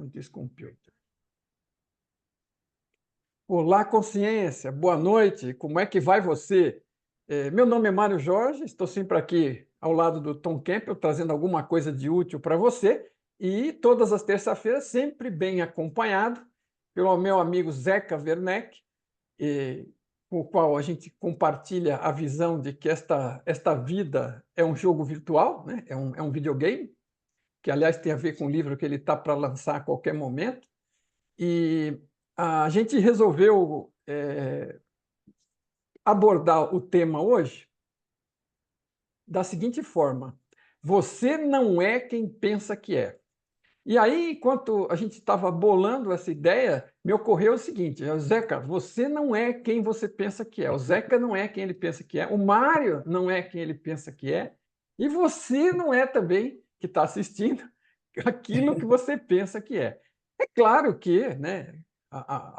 this computer. Olá, consciência, boa noite, como é que vai você? Meu nome é Mário Jorge, estou sempre aqui ao lado do Tom Campbell, trazendo alguma coisa de útil para você, e todas as terças-feiras, sempre bem acompanhado pelo meu amigo Zeca Werneck, com o qual a gente compartilha a visão de que esta vida é um jogo virtual, né? É um videogame, que, aliás, tem a ver com o livro que ele está para lançar a qualquer momento. E a gente resolveu abordar o tema hoje da seguinte forma: você não é quem pensa que é. E aí, enquanto a gente estava bolando essa ideia, me ocorreu o seguinte: Zeca, você não é quem você pensa que é. O Zeca não é quem ele pensa que é. O Mário não é quem ele pensa que é. E você não é também, que está assistindo, aquilo que você pensa que é. É claro que, né,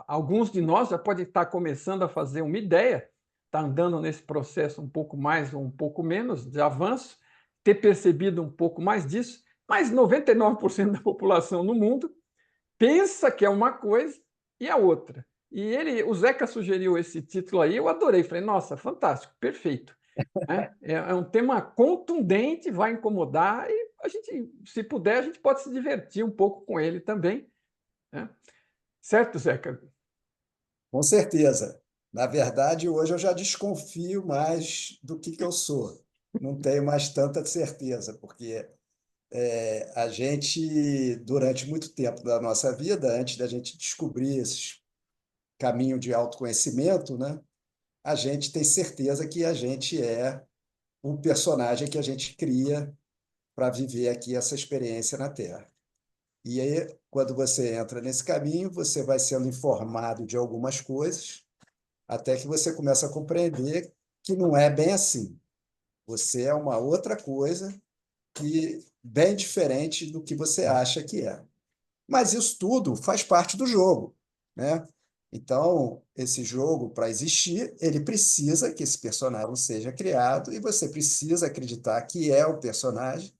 alguns de nós já podem estar começando a fazer uma ideia, está andando nesse processo um pouco mais ou um pouco menos de avanço, ter percebido um pouco mais disso, mas 99% da população no mundo pensa que é uma coisa e é outra. E o Zeca sugeriu esse título aí, eu adorei. Falei, nossa, fantástico, perfeito. É um tema contundente, vai incomodar e a gente, se puder, a gente pode se divertir um pouco com ele também. Né? Certo, Zeca? Com certeza. Na verdade, hoje eu já desconfio mais do que eu sou. Não tenho mais tanta certeza, porque a gente, durante muito tempo da nossa vida, antes da gente descobrir esse caminho de autoconhecimento, né, a gente tem certeza que a gente é o personagem que a gente cria para viver aqui essa experiência na Terra. E aí, quando você entra nesse caminho, você vai sendo informado de algumas coisas, até que você começa a compreender que não é bem assim. Você é uma outra coisa que bem diferente do que você acha que é. Mas isso tudo faz parte do jogo, né? Então, esse jogo, para existir, ele precisa que esse personagem seja criado e você precisa acreditar que é o personagem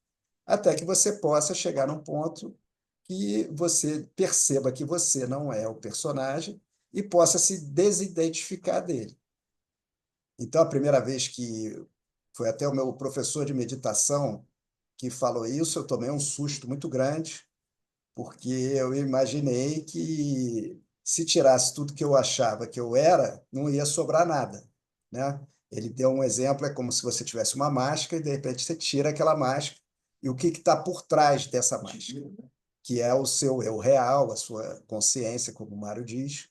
até que você possa chegar num ponto que você perceba que você não é o personagem e possa se desidentificar dele. Então, a primeira vez que foi até o meu professor de meditação que falou isso, eu tomei um susto muito grande, porque eu imaginei que se tirasse tudo que eu achava que eu era, não ia sobrar nada, né? Ele deu um exemplo, é como se você tivesse uma máscara e de repente você tira aquela máscara e o que está por trás dessa máscara, que é o seu eu real, a sua consciência, como o Mário diz.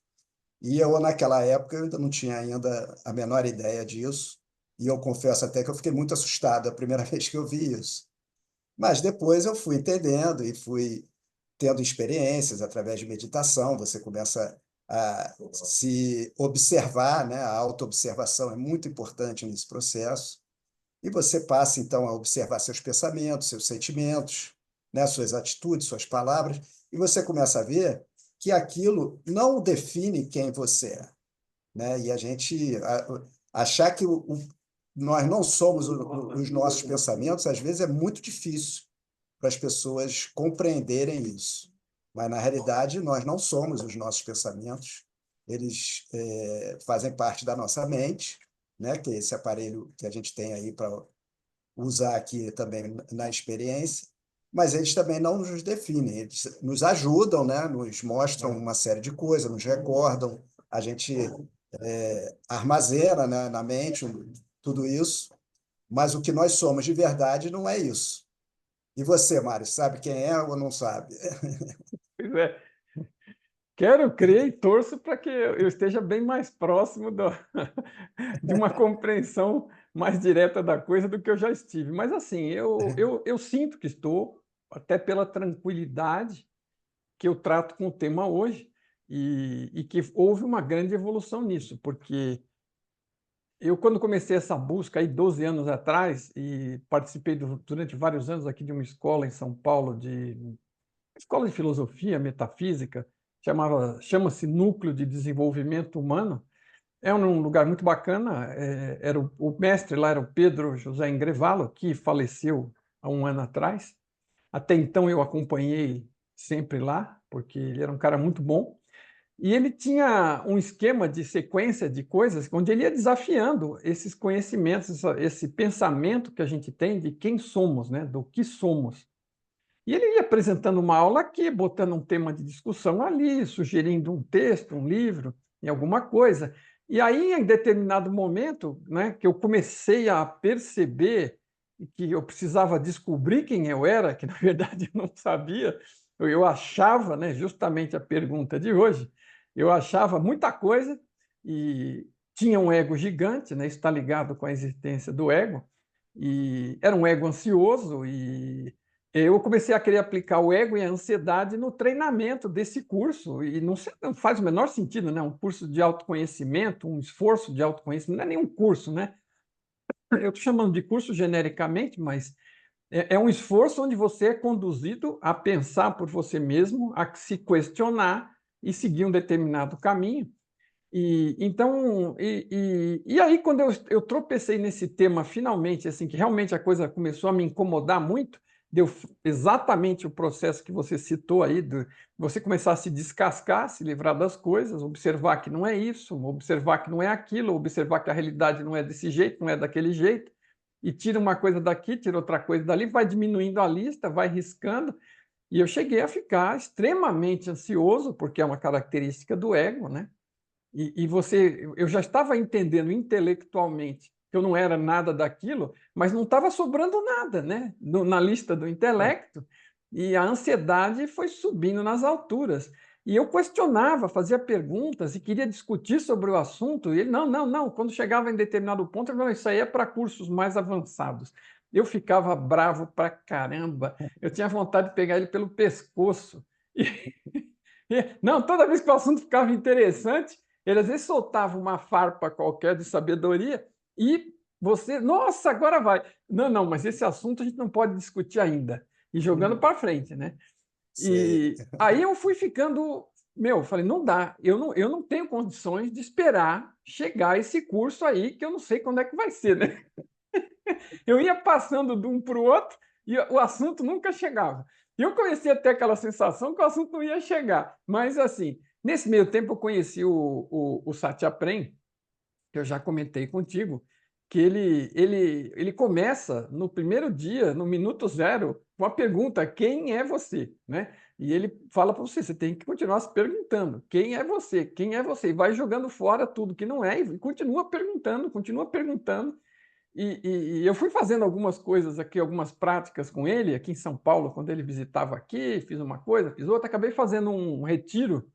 E eu, naquela época, eu ainda não tinha ainda a menor ideia disso, e eu confesso até que eu fiquei muito assustado a primeira vez que eu vi isso. Mas depois eu fui entendendo e fui tendo experiências através de meditação, você começa a se observar, né? A autoobservação é muito importante nesse processo, e você passa, então, a observar seus pensamentos, seus sentimentos, né? Suas atitudes, suas palavras, e você começa a ver que aquilo não define quem você é, né? E a gente achar que nós não somos os nossos pensamentos, às vezes é muito difícil para as pessoas compreenderem isso. Mas, na realidade, nós não somos os nossos pensamentos, eles fazem parte da nossa mente, né? Que é esse aparelho que a gente tem aí para usar aqui também na experiência, mas eles também não nos definem, eles nos ajudam, né? Nos mostram uma série de coisas, nos recordam, a gente armazena, né, na mente tudo isso, mas o que nós somos de verdade não é isso. E você, Mário, sabe quem é ou não sabe? Pois é. Quero crer e torço para que eu esteja bem mais próximo de uma compreensão mais direta da coisa do que eu já estive. Mas, assim, eu sinto que estou, até pela tranquilidade que eu trato com o tema hoje, e que houve uma grande evolução nisso, porque eu, quando comecei essa busca aí 12 anos atrás, e participei durante vários anos aqui de uma escola em São Paulo, de escola de filosofia, metafísica, chama-se Núcleo de Desenvolvimento Humano. É um lugar muito bacana. Era o mestre lá era o Pedro José Ingrevalo, que faleceu há um ano atrás. Até então eu acompanhei sempre lá, porque ele era um cara muito bom. E ele tinha um esquema de sequência de coisas onde ele ia desafiando esses conhecimentos, esse pensamento que a gente tem de quem somos, né? Do que somos. E ele ia apresentando uma aula aqui, botando um tema de discussão ali, sugerindo um texto, um livro, em alguma coisa. E aí, em determinado momento, né, que eu comecei a perceber que eu precisava descobrir quem eu era, que na verdade eu não sabia, eu achava, né, justamente a pergunta de hoje, eu achava muita coisa e tinha um ego gigante, né, isso está ligado com a existência do ego, e era um ego ansioso e eu comecei a querer aplicar o ego e a ansiedade no treinamento desse curso, e não faz o menor sentido, né? Um curso de autoconhecimento, um esforço de autoconhecimento, não é nenhum curso, né? Eu estou chamando de curso genericamente, mas é um esforço onde você é conduzido a pensar por você mesmo, a se questionar e seguir um determinado caminho. E aí, quando eu tropecei nesse tema, finalmente, assim, que realmente a coisa começou a me incomodar muito, deu exatamente o processo que você citou aí, de você começar a se descascar, se livrar das coisas, observar que não é isso, observar que não é aquilo, observar que a realidade não é desse jeito, não é daquele jeito, e tira uma coisa daqui, tira outra coisa dali, vai diminuindo a lista, vai riscando, e eu cheguei a ficar extremamente ansioso, porque é uma característica do ego, né? Eu já estava entendendo intelectualmente que eu não era nada daquilo, mas não estava sobrando nada, né? Na lista do intelecto, e a ansiedade foi subindo nas alturas. E eu questionava, fazia perguntas e queria discutir sobre o assunto, e ele, não, não, não. Quando chegava em determinado ponto, ele falou, isso aí é para cursos mais avançados. Eu ficava bravo pra caramba, eu tinha vontade de pegar ele pelo pescoço. Não, toda vez que o assunto ficava interessante, ele às vezes soltava uma farpa qualquer de sabedoria e você, nossa, agora vai. Não, não, mas esse assunto a gente não pode discutir ainda. E jogando para frente, né? Sei. E aí eu fui ficando, falei, não dá, eu não tenho condições de esperar chegar esse curso aí, que eu não sei quando é que vai ser, né? Eu ia passando de um para o outro e o assunto nunca chegava. E eu comecei a ter aquela sensação que o assunto não ia chegar. Mas, assim, nesse meio tempo eu conheci o Satya Prem, que eu já comentei contigo, que ele começa no primeiro dia, no minuto zero, com a pergunta: quem é você? Né? E ele fala para você: você tem que continuar se perguntando: quem é você? Quem é você? E vai jogando fora tudo que não é e continua perguntando, continua perguntando. E eu fui fazendo algumas coisas aqui, algumas práticas com ele, aqui em São Paulo, quando ele visitava aqui, fiz uma coisa, fiz outra, acabei fazendo um retiro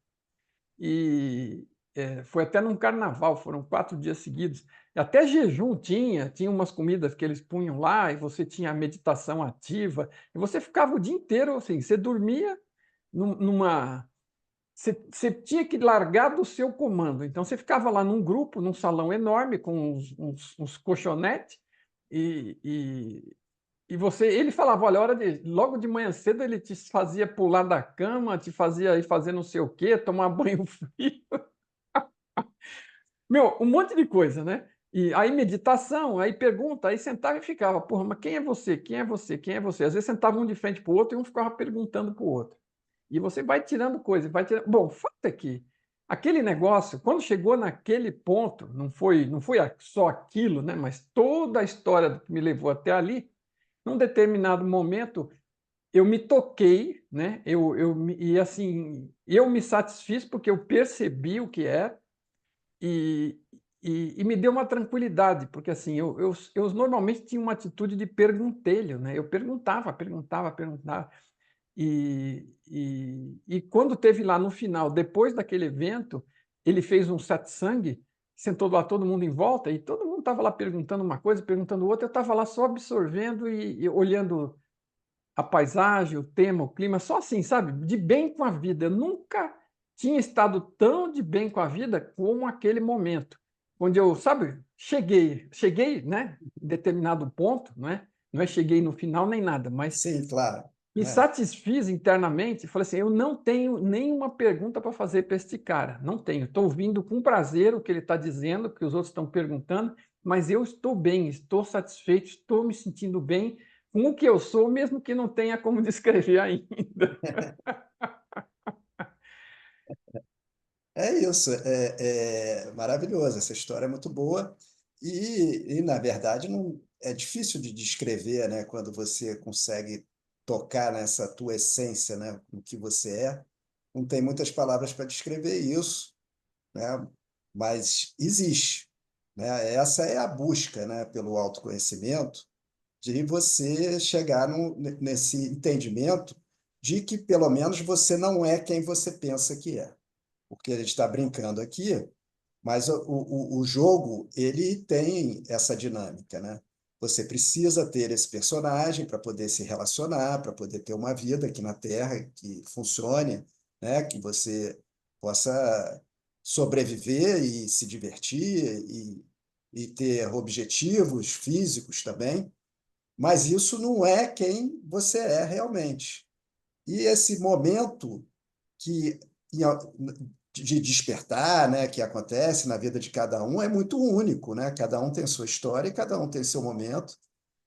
e foi até num carnaval, foram 4 dias seguidos. Até jejum tinha umas comidas que eles punham lá, e você tinha a meditação ativa, e você ficava o dia inteiro assim, você dormia numa. Você tinha que largar do seu comando. Então, você ficava lá num grupo, num salão enorme, com uns colchonetes, e, e, ele falava: olha, logo de manhã cedo ele te fazia pular da cama, te fazia ir fazer não sei o quê, tomar banho frio. Um monte de coisa, né? E aí meditação, aí pergunta, aí sentava e ficava: porra, mas quem é você? Quem é você? Quem é você? Às vezes sentava um de frente para o outro e um ficava perguntando para o outro. E você vai tirando coisa, vai tirando. Bom, o fato é que aquele negócio, quando chegou naquele ponto, não foi só aquilo, né? Mas toda a história que me levou até ali, num determinado momento, eu me toquei, né? E assim, eu me satisfiz porque eu percebi o que é e, e me deu uma tranquilidade, porque assim, eu normalmente tinha uma atitude de perguntelho, né? Eu perguntava, perguntava, perguntava. E quando teve lá no final, depois daquele evento, ele fez um satsang, sentou lá todo mundo em volta e todo mundo estava lá perguntando uma coisa, perguntando outra, eu estava lá só absorvendo e olhando a paisagem, o tema, o clima, só assim, sabe? De bem com a vida. Eu nunca tinha estado tão de bem com a vida como aquele momento, onde eu, sabe, cheguei, né, em determinado ponto, não é cheguei no final nem nada, mas Sim, claro. me É. satisfiz internamente, falei assim, eu não tenho nenhuma pergunta para fazer para este cara, não tenho. Estou ouvindo com prazer o que ele está dizendo, o que os outros estão perguntando, mas eu estou bem, estou satisfeito, estou me sentindo bem com o que eu sou, mesmo que não tenha como descrever ainda. É isso, é maravilhoso, essa história é muito boa na verdade, não é difícil de descrever, né, quando você consegue tocar nessa tua essência, né, no que você é. Não tem muitas palavras para descrever isso, né, mas existe, né? Essa é a busca, né, pelo autoconhecimento, de você chegar nesse entendimento de que, pelo menos, você não é quem você pensa que é. Porque a gente está brincando aqui, mas o jogo ele tem essa dinâmica, né? Você precisa ter esse personagem para poder se relacionar, para poder ter uma vida aqui na Terra que funcione, né? Que você possa sobreviver e se divertir e ter objetivos físicos também. Mas isso não é quem você é realmente. E esse momento que de despertar, né, que acontece na vida de cada um é muito único, né? Cada um tem sua história e cada um tem seu momento,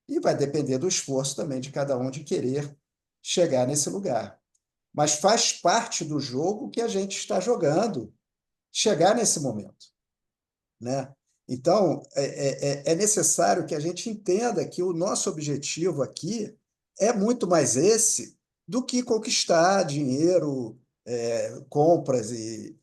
e vai depender do esforço também de cada um de querer chegar nesse lugar. Mas faz parte do jogo que a gente está jogando chegar nesse momento, né? Então, é necessário que a gente entenda que o nosso objetivo aqui é muito mais esse do que conquistar dinheiro, compras e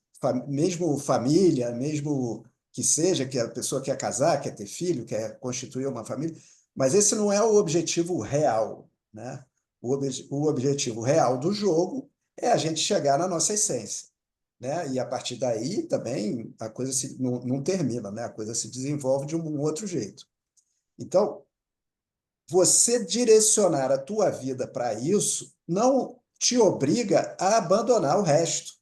mesmo família, mesmo que seja que a pessoa quer casar, quer ter filho, quer constituir uma família, mas esse não é o objetivo real, né? O objetivo real do jogo é a gente chegar na nossa essência, né? E a partir daí também a coisa não termina, né? A coisa se desenvolve de um outro jeito. Então, você direcionar a tua vida para isso não te obriga a abandonar o resto,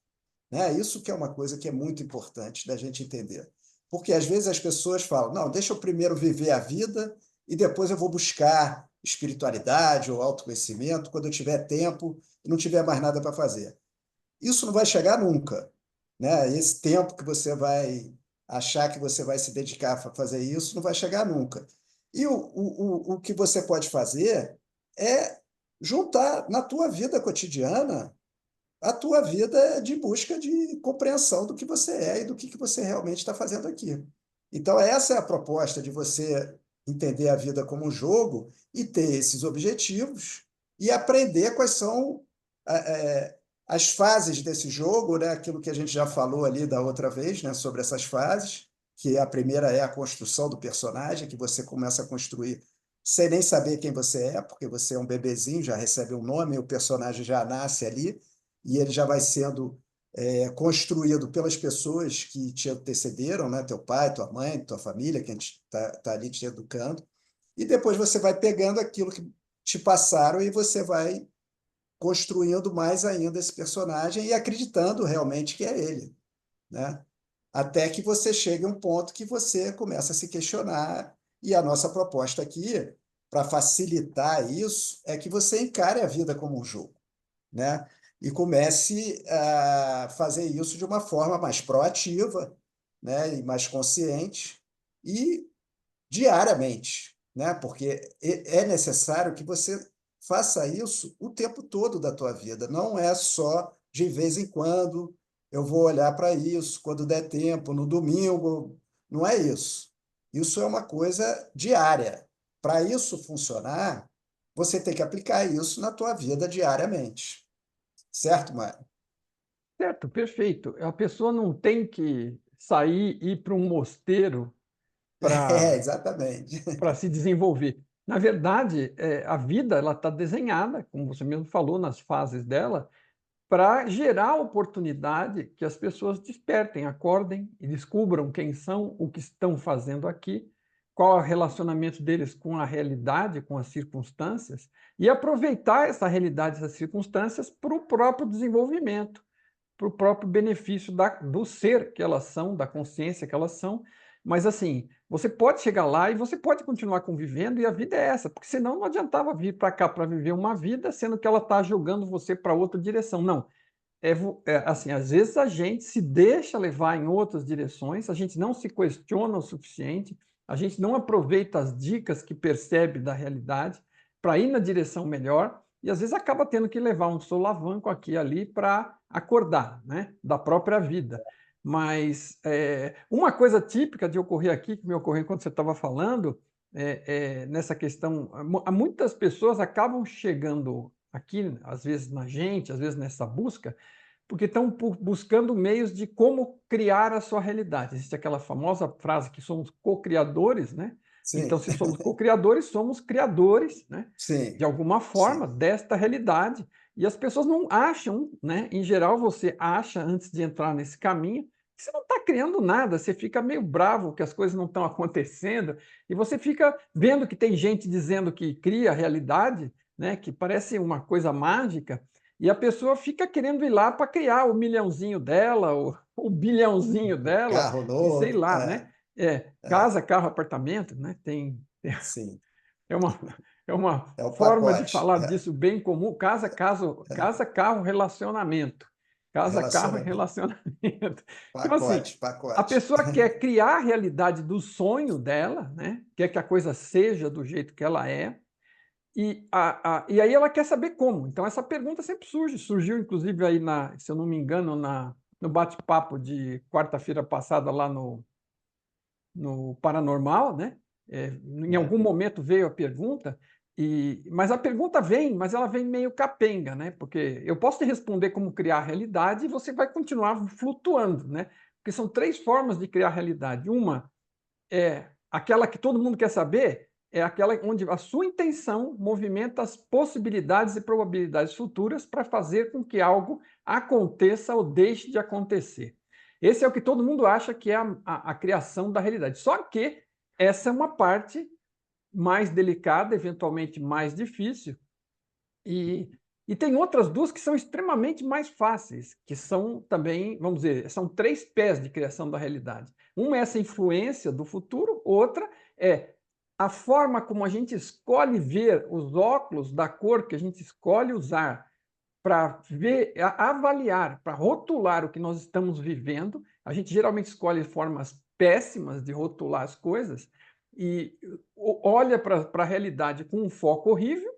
né? Isso que é uma coisa que é muito importante da gente entender. Porque às vezes as pessoas falam: não, deixa eu primeiro viver a vida e depois eu vou buscar espiritualidade ou autoconhecimento quando eu tiver tempo e não tiver mais nada para fazer. Isso não vai chegar nunca, né? Esse tempo que você vai achar que você vai se dedicar a fazer isso não vai chegar nunca. E o que você pode fazer é juntar na tua vida cotidiana a tua vida de busca de compreensão do que você é e do que você realmente está fazendo aqui. Então, essa é a proposta de você entender a vida como um jogo e ter esses objetivos e aprender quais são as fases desse jogo, né? Aquilo que a gente já falou ali da outra vez, né? Sobre essas fases, que a primeira é a construção do personagem, que você começa a construir sem nem saber quem você é, porque você é um bebezinho, já recebe um nome, o personagem já nasce ali, e ele já vai sendo construído pelas pessoas que te antecederam, né? Teu pai, tua mãe, tua família, quem está ali te educando. E depois você vai pegando aquilo que te passaram e você vai construindo mais ainda esse personagem e acreditando realmente que é ele, né? Até que você chegue a um ponto que você começa a se questionar. E a nossa proposta aqui, para facilitar isso, é que você encare a vida como um jogo, né? E comece a fazer isso de uma forma mais proativa, né? E mais consciente e diariamente, né? Porque é necessário que você faça isso o tempo todo da tua vida, não é só de vez em quando eu vou olhar para isso, quando der tempo, no domingo, não é isso. Isso é uma coisa diária. Para isso funcionar, você tem que aplicar isso na tua vida diariamente. Certo, Mário? Certo, perfeito. A pessoa não tem que sair e ir para um mosteiro É, para exatamente. se desenvolver. Na verdade, a vida ela está desenhada, como você mesmo falou, nas fases dela, para gerar oportunidade que as pessoas despertem, acordem e descubram quem são, o que estão fazendo aqui, qual é o relacionamento deles com a realidade, com as circunstâncias, e aproveitar essa realidade, essas circunstâncias para o próprio desenvolvimento, para o próprio benefício do ser que elas são, da consciência que elas são. Mas assim, você pode chegar lá e você pode continuar convivendo, e a vida é essa, porque senão não adiantava vir para cá para viver uma vida, sendo que ela está jogando você para outra direção. Não, assim, às vezes a gente se deixa levar em outras direções, a gente não se questiona o suficiente, a gente não aproveita as dicas que percebe da realidade para ir na direção melhor, e às vezes acaba tendo que levar um solavanco aqui e ali para acordar, né, da própria vida. Mas uma coisa típica de ocorrer aqui, que me ocorreu enquanto você estava falando, nessa questão, muitas pessoas acabam chegando aqui, às vezes na gente, às vezes nessa busca, porque estão buscando meios de como criar a sua realidade. Existe aquela famosa frase que somos co-criadores, né? Então, Sim, se somos co-criadores, somos criadores, né? De sim, alguma forma, sim. desta realidade. E as pessoas não acham, né? Em geral, você acha, antes de entrar nesse caminho, que você não está criando nada, você fica meio bravo que as coisas não estão acontecendo, e você fica vendo que tem gente dizendo que cria a realidade, né? Que parece uma coisa mágica, e a pessoa fica querendo ir lá para criar o milhãozinho dela, o bilhãozinho O dela, carro e sei novo, lá, né? é, Casa, carro, apartamento, né? sim, É uma, é uma é o forma de pacote, falar disso bem comum. Casa, carro, relacionamento. Casa, carro e relacionamento, relacionamento. Então, assim, pacote, a pacote. pessoa quer criar a realidade do sonho dela, né? Quer que a coisa seja do jeito que ela é, e aí ela quer saber como. Então, essa pergunta sempre surge. Surgiu, inclusive, aí, se eu não me engano, no bate-papo de quarta-feira passada lá no Paranormal, né? Em É, algum momento veio a pergunta, mas a pergunta vem, mas ela vem meio capenga, né? Porque eu posso te responder como criar a realidade e você vai continuar flutuando, né? Porque são três formas de criar a realidade. Uma é aquela que todo mundo quer saber, é aquela onde a sua intenção movimenta as possibilidades e probabilidades futuras para fazer com que algo aconteça ou deixe de acontecer. Esse é o que todo mundo acha que é a criação da realidade. Só que essa é uma parte mais delicada, eventualmente mais difícil, e, e tem outras duas que são extremamente mais fáceis, que são também, vamos dizer, são três pés de criação da realidade. Uma é essa influência do futuro, outra é a forma como a gente escolhe ver os óculos da cor que a gente escolhe usar para ver, avaliar, para rotular o que nós estamos vivendo. A gente geralmente escolhe formas péssimas de rotular as coisas e olha para a realidade com um foco horrível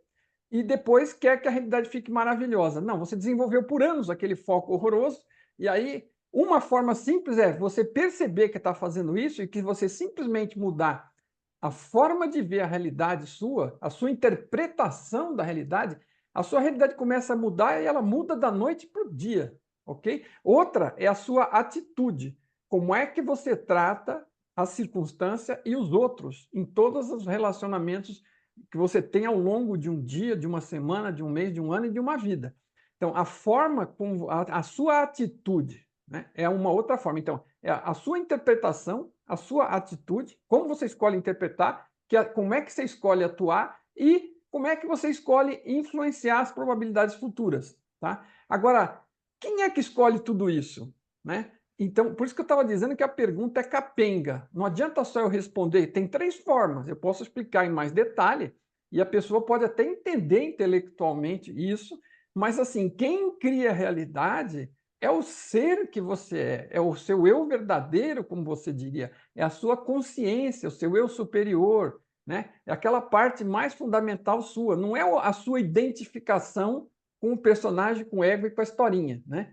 e depois quer que a realidade fique maravilhosa. Não, você desenvolveu por anos aquele foco horroroso, e aí uma forma simples é você perceber que está fazendo isso e que você simplesmente mudar a forma de ver a realidade sua, a sua interpretação da realidade, a sua realidade começa a mudar e ela muda da noite para o dia, ok? Outra é a sua atitude. Como é que você trata a circunstância e os outros em todos os relacionamentos que você tem ao longo de um dia, de uma semana, de um mês, de um ano e de uma vida. Então, a forma como a sua atitude, né, é uma outra forma. Então, é a sua interpretação, a sua atitude, como você escolhe interpretar, como é que você escolhe atuar e como é que você escolhe influenciar as probabilidades futuras. Tá? Agora, quem é que escolhe tudo isso? Né? Então, por isso que eu estava dizendo que a pergunta é capenga. Não adianta só eu responder. Tem três formas. Eu posso explicar em mais detalhe e a pessoa pode até entender intelectualmente isso, mas assim, quem cria a realidade é o ser que você é o seu eu verdadeiro, como você diria, é a sua consciência, o seu eu superior, né? É aquela parte mais fundamental sua, não é a sua identificação com o personagem, com o ego e com a historinha, né?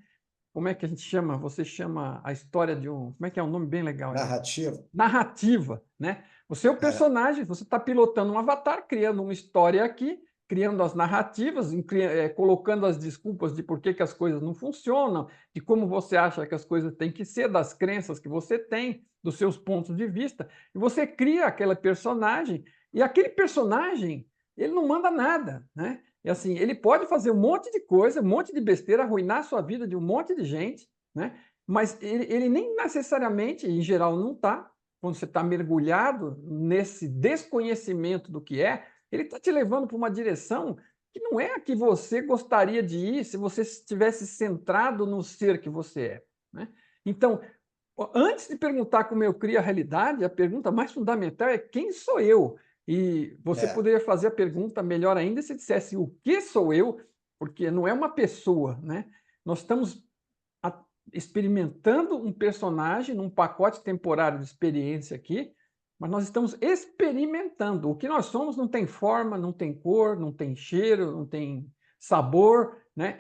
Como é que a gente chama? Você chama a história de um. Como é que é um nome bem legal? narrativa. Narrativa, né? Você é o É, personagem, você está pilotando um avatar, criando uma história aqui, criando as narrativas, colocando as desculpas de por que, que as coisas não funcionam, de como você acha que as coisas têm que ser, das crenças que você tem, dos seus pontos de vista, e você cria aquele personagem, e aquele personagem, ele não manda nada, né? E assim, ele pode fazer um monte de coisa, um monte de besteira, arruinar a sua vida de um monte de gente, né? Mas ele nem necessariamente, em geral, não está. Quando você está mergulhado nesse desconhecimento do que é, ele está te levando para uma direção que não é a que você gostaria de ir se você estivesse centrado no ser que você é. Né? Então, antes de perguntar como eu crio a realidade, a pergunta mais fundamental é quem sou eu? E você é, poderia fazer a pergunta melhor ainda se dissesse o que sou eu, porque não é uma pessoa, né? Nós estamos experimentando um personagem num pacote temporário de experiência aqui, mas nós estamos experimentando. O que nós somos não tem forma, não tem cor, não tem cheiro, não tem sabor, né?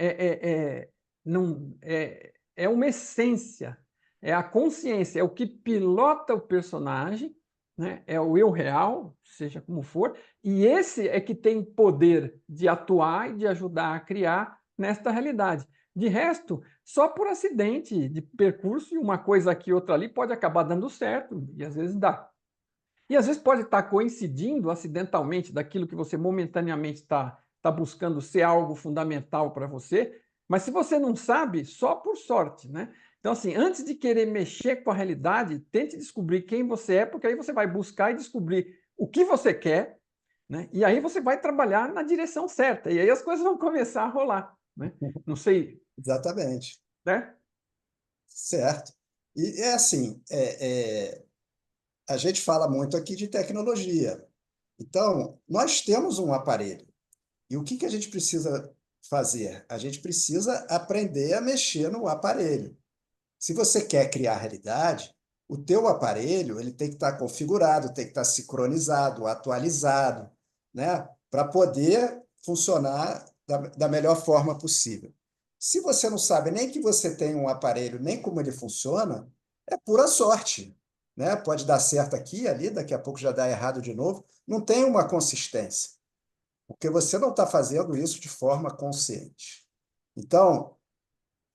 Não, é uma essência. É a consciência, é o que pilota o personagem, né? É o eu real, seja como for, e esse é que tem poder de atuar e de ajudar a criar nesta realidade. De resto, só por acidente de percurso, e uma coisa aqui, outra ali, pode acabar dando certo, e às vezes dá. E às vezes pode estar coincidindo acidentalmente daquilo que você momentaneamente está buscando ser algo fundamental para você, mas se você não sabe, só por sorte, né? Então, assim, antes de querer mexer com a realidade, tente descobrir quem você é, porque aí você vai buscar e descobrir o que você quer, né? E aí você vai trabalhar na direção certa, e aí as coisas vão começar a rolar, né? Não sei, Exatamente. né? Certo. E é assim, a gente fala muito aqui de tecnologia. Então, nós temos um aparelho. E o que que a gente precisa fazer? A gente precisa aprender a mexer no aparelho. Se você quer criar realidade, o teu aparelho ele tem que estar configurado, tem que estar sincronizado, atualizado, né? Para poder funcionar da melhor forma possível. Se você não sabe nem que você tem um aparelho, nem como ele funciona, é pura sorte, né? Pode dar certo aqui, ali, daqui a pouco já dá errado de novo. Não tem uma consistência, porque você não está fazendo isso de forma consciente. Então,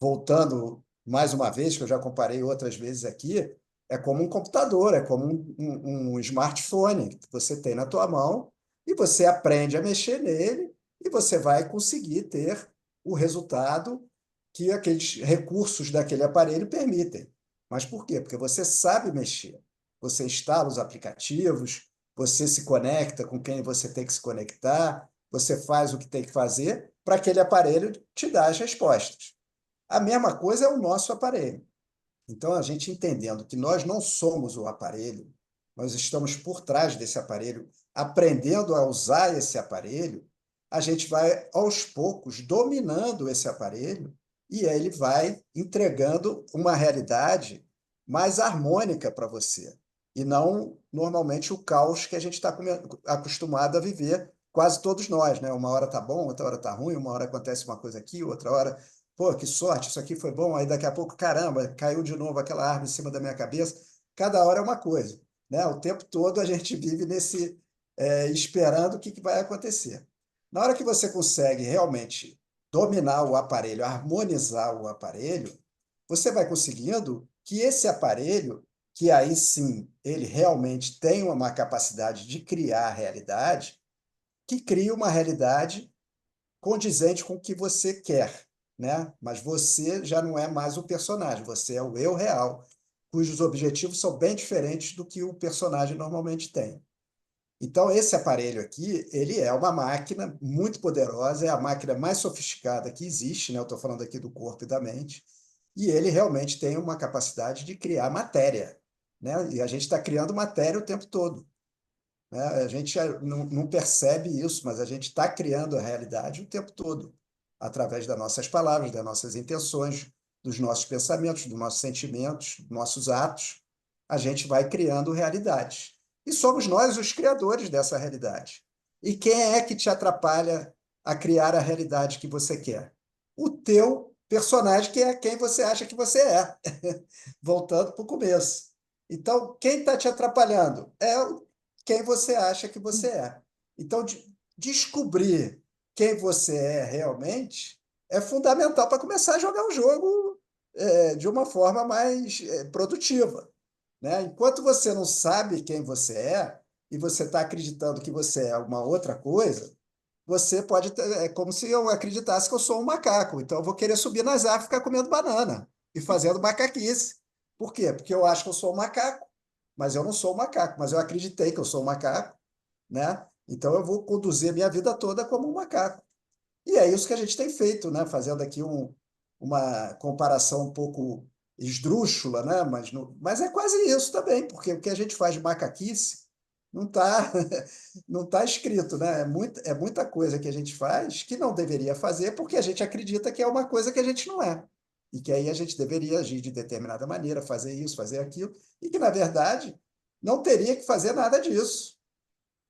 voltando mais uma vez, que eu já comparei outras vezes aqui, é como um computador, é como um smartphone que você tem na tua mão e você aprende a mexer nele e você vai conseguir ter o resultado que aqueles recursos daquele aparelho permitem. Mas por quê? Porque você sabe mexer. Você instala os aplicativos, você se conecta com quem você tem que se conectar, você faz o que tem que fazer para aquele aparelho te dar as respostas. A mesma coisa é o nosso aparelho. Então, a gente entendendo que nós não somos o aparelho, nós estamos por trás desse aparelho, aprendendo a usar esse aparelho, a gente vai, aos poucos, dominando esse aparelho e ele vai entregando uma realidade mais harmônica para você. E não, normalmente, o caos que a gente está acostumado a viver, quase todos nós, né? Uma hora está bom, outra hora está ruim, uma hora acontece uma coisa aqui, outra hora pô, que sorte, isso aqui foi bom. Aí daqui a pouco, caramba, caiu de novo aquela árvore em cima da minha cabeça. Cada hora é uma coisa, né? O tempo todo a gente vive nesse esperando o que vai acontecer. Na hora que você consegue realmente dominar o aparelho, harmonizar o aparelho, você vai conseguindo que esse aparelho, que aí sim ele realmente tem uma capacidade de criar a realidade, que crie uma realidade condizente com o que você quer, né? Mas você já não é mais o personagem, você é o eu real, cujos objetivos são bem diferentes do que o personagem normalmente tem. Então, esse aparelho aqui, ele é uma máquina muito poderosa, é a máquina mais sofisticada que existe, né? Eu estou falando aqui do corpo e da mente, e ele realmente tem uma capacidade de criar matéria, né? E a gente está criando matéria o tempo todo, né? A gente não percebe isso, mas a gente está criando a realidade o tempo todo, através das nossas palavras, das nossas intenções, dos nossos pensamentos, dos nossos sentimentos, dos nossos atos. A gente vai criando realidades. E somos nós os criadores dessa realidade. E quem é que te atrapalha a criar a realidade que você quer? O teu personagem, que é quem você acha que você é. Voltando para o começo. Então, quem está te atrapalhando? É quem você acha que você é. Então, descobrir quem você é realmente é fundamental para começar a jogar o jogo de uma forma mais produtiva, né? Enquanto você não sabe quem você é e você está acreditando que você é uma outra coisa, você pode é como se eu acreditasse que eu sou um macaco. Então, eu vou querer subir nas árvores e ficar comendo banana e fazendo macaquice. Por quê? Porque eu acho que eu sou um macaco, mas eu não sou um macaco, mas eu acreditei que eu sou um macaco, né? Então eu vou conduzir a minha vida toda como um macaco. E é isso que a gente tem feito, né? Fazendo aqui uma comparação um pouco esdrúxula, né? Mas é quase isso também, porque o que a gente faz de macaquice não está não tá escrito, né? É muita coisa que a gente faz que não deveria fazer porque a gente acredita que é uma coisa que a gente não é. E que aí a gente deveria agir de determinada maneira, fazer isso, fazer aquilo, e que, na verdade, não teria que fazer nada disso.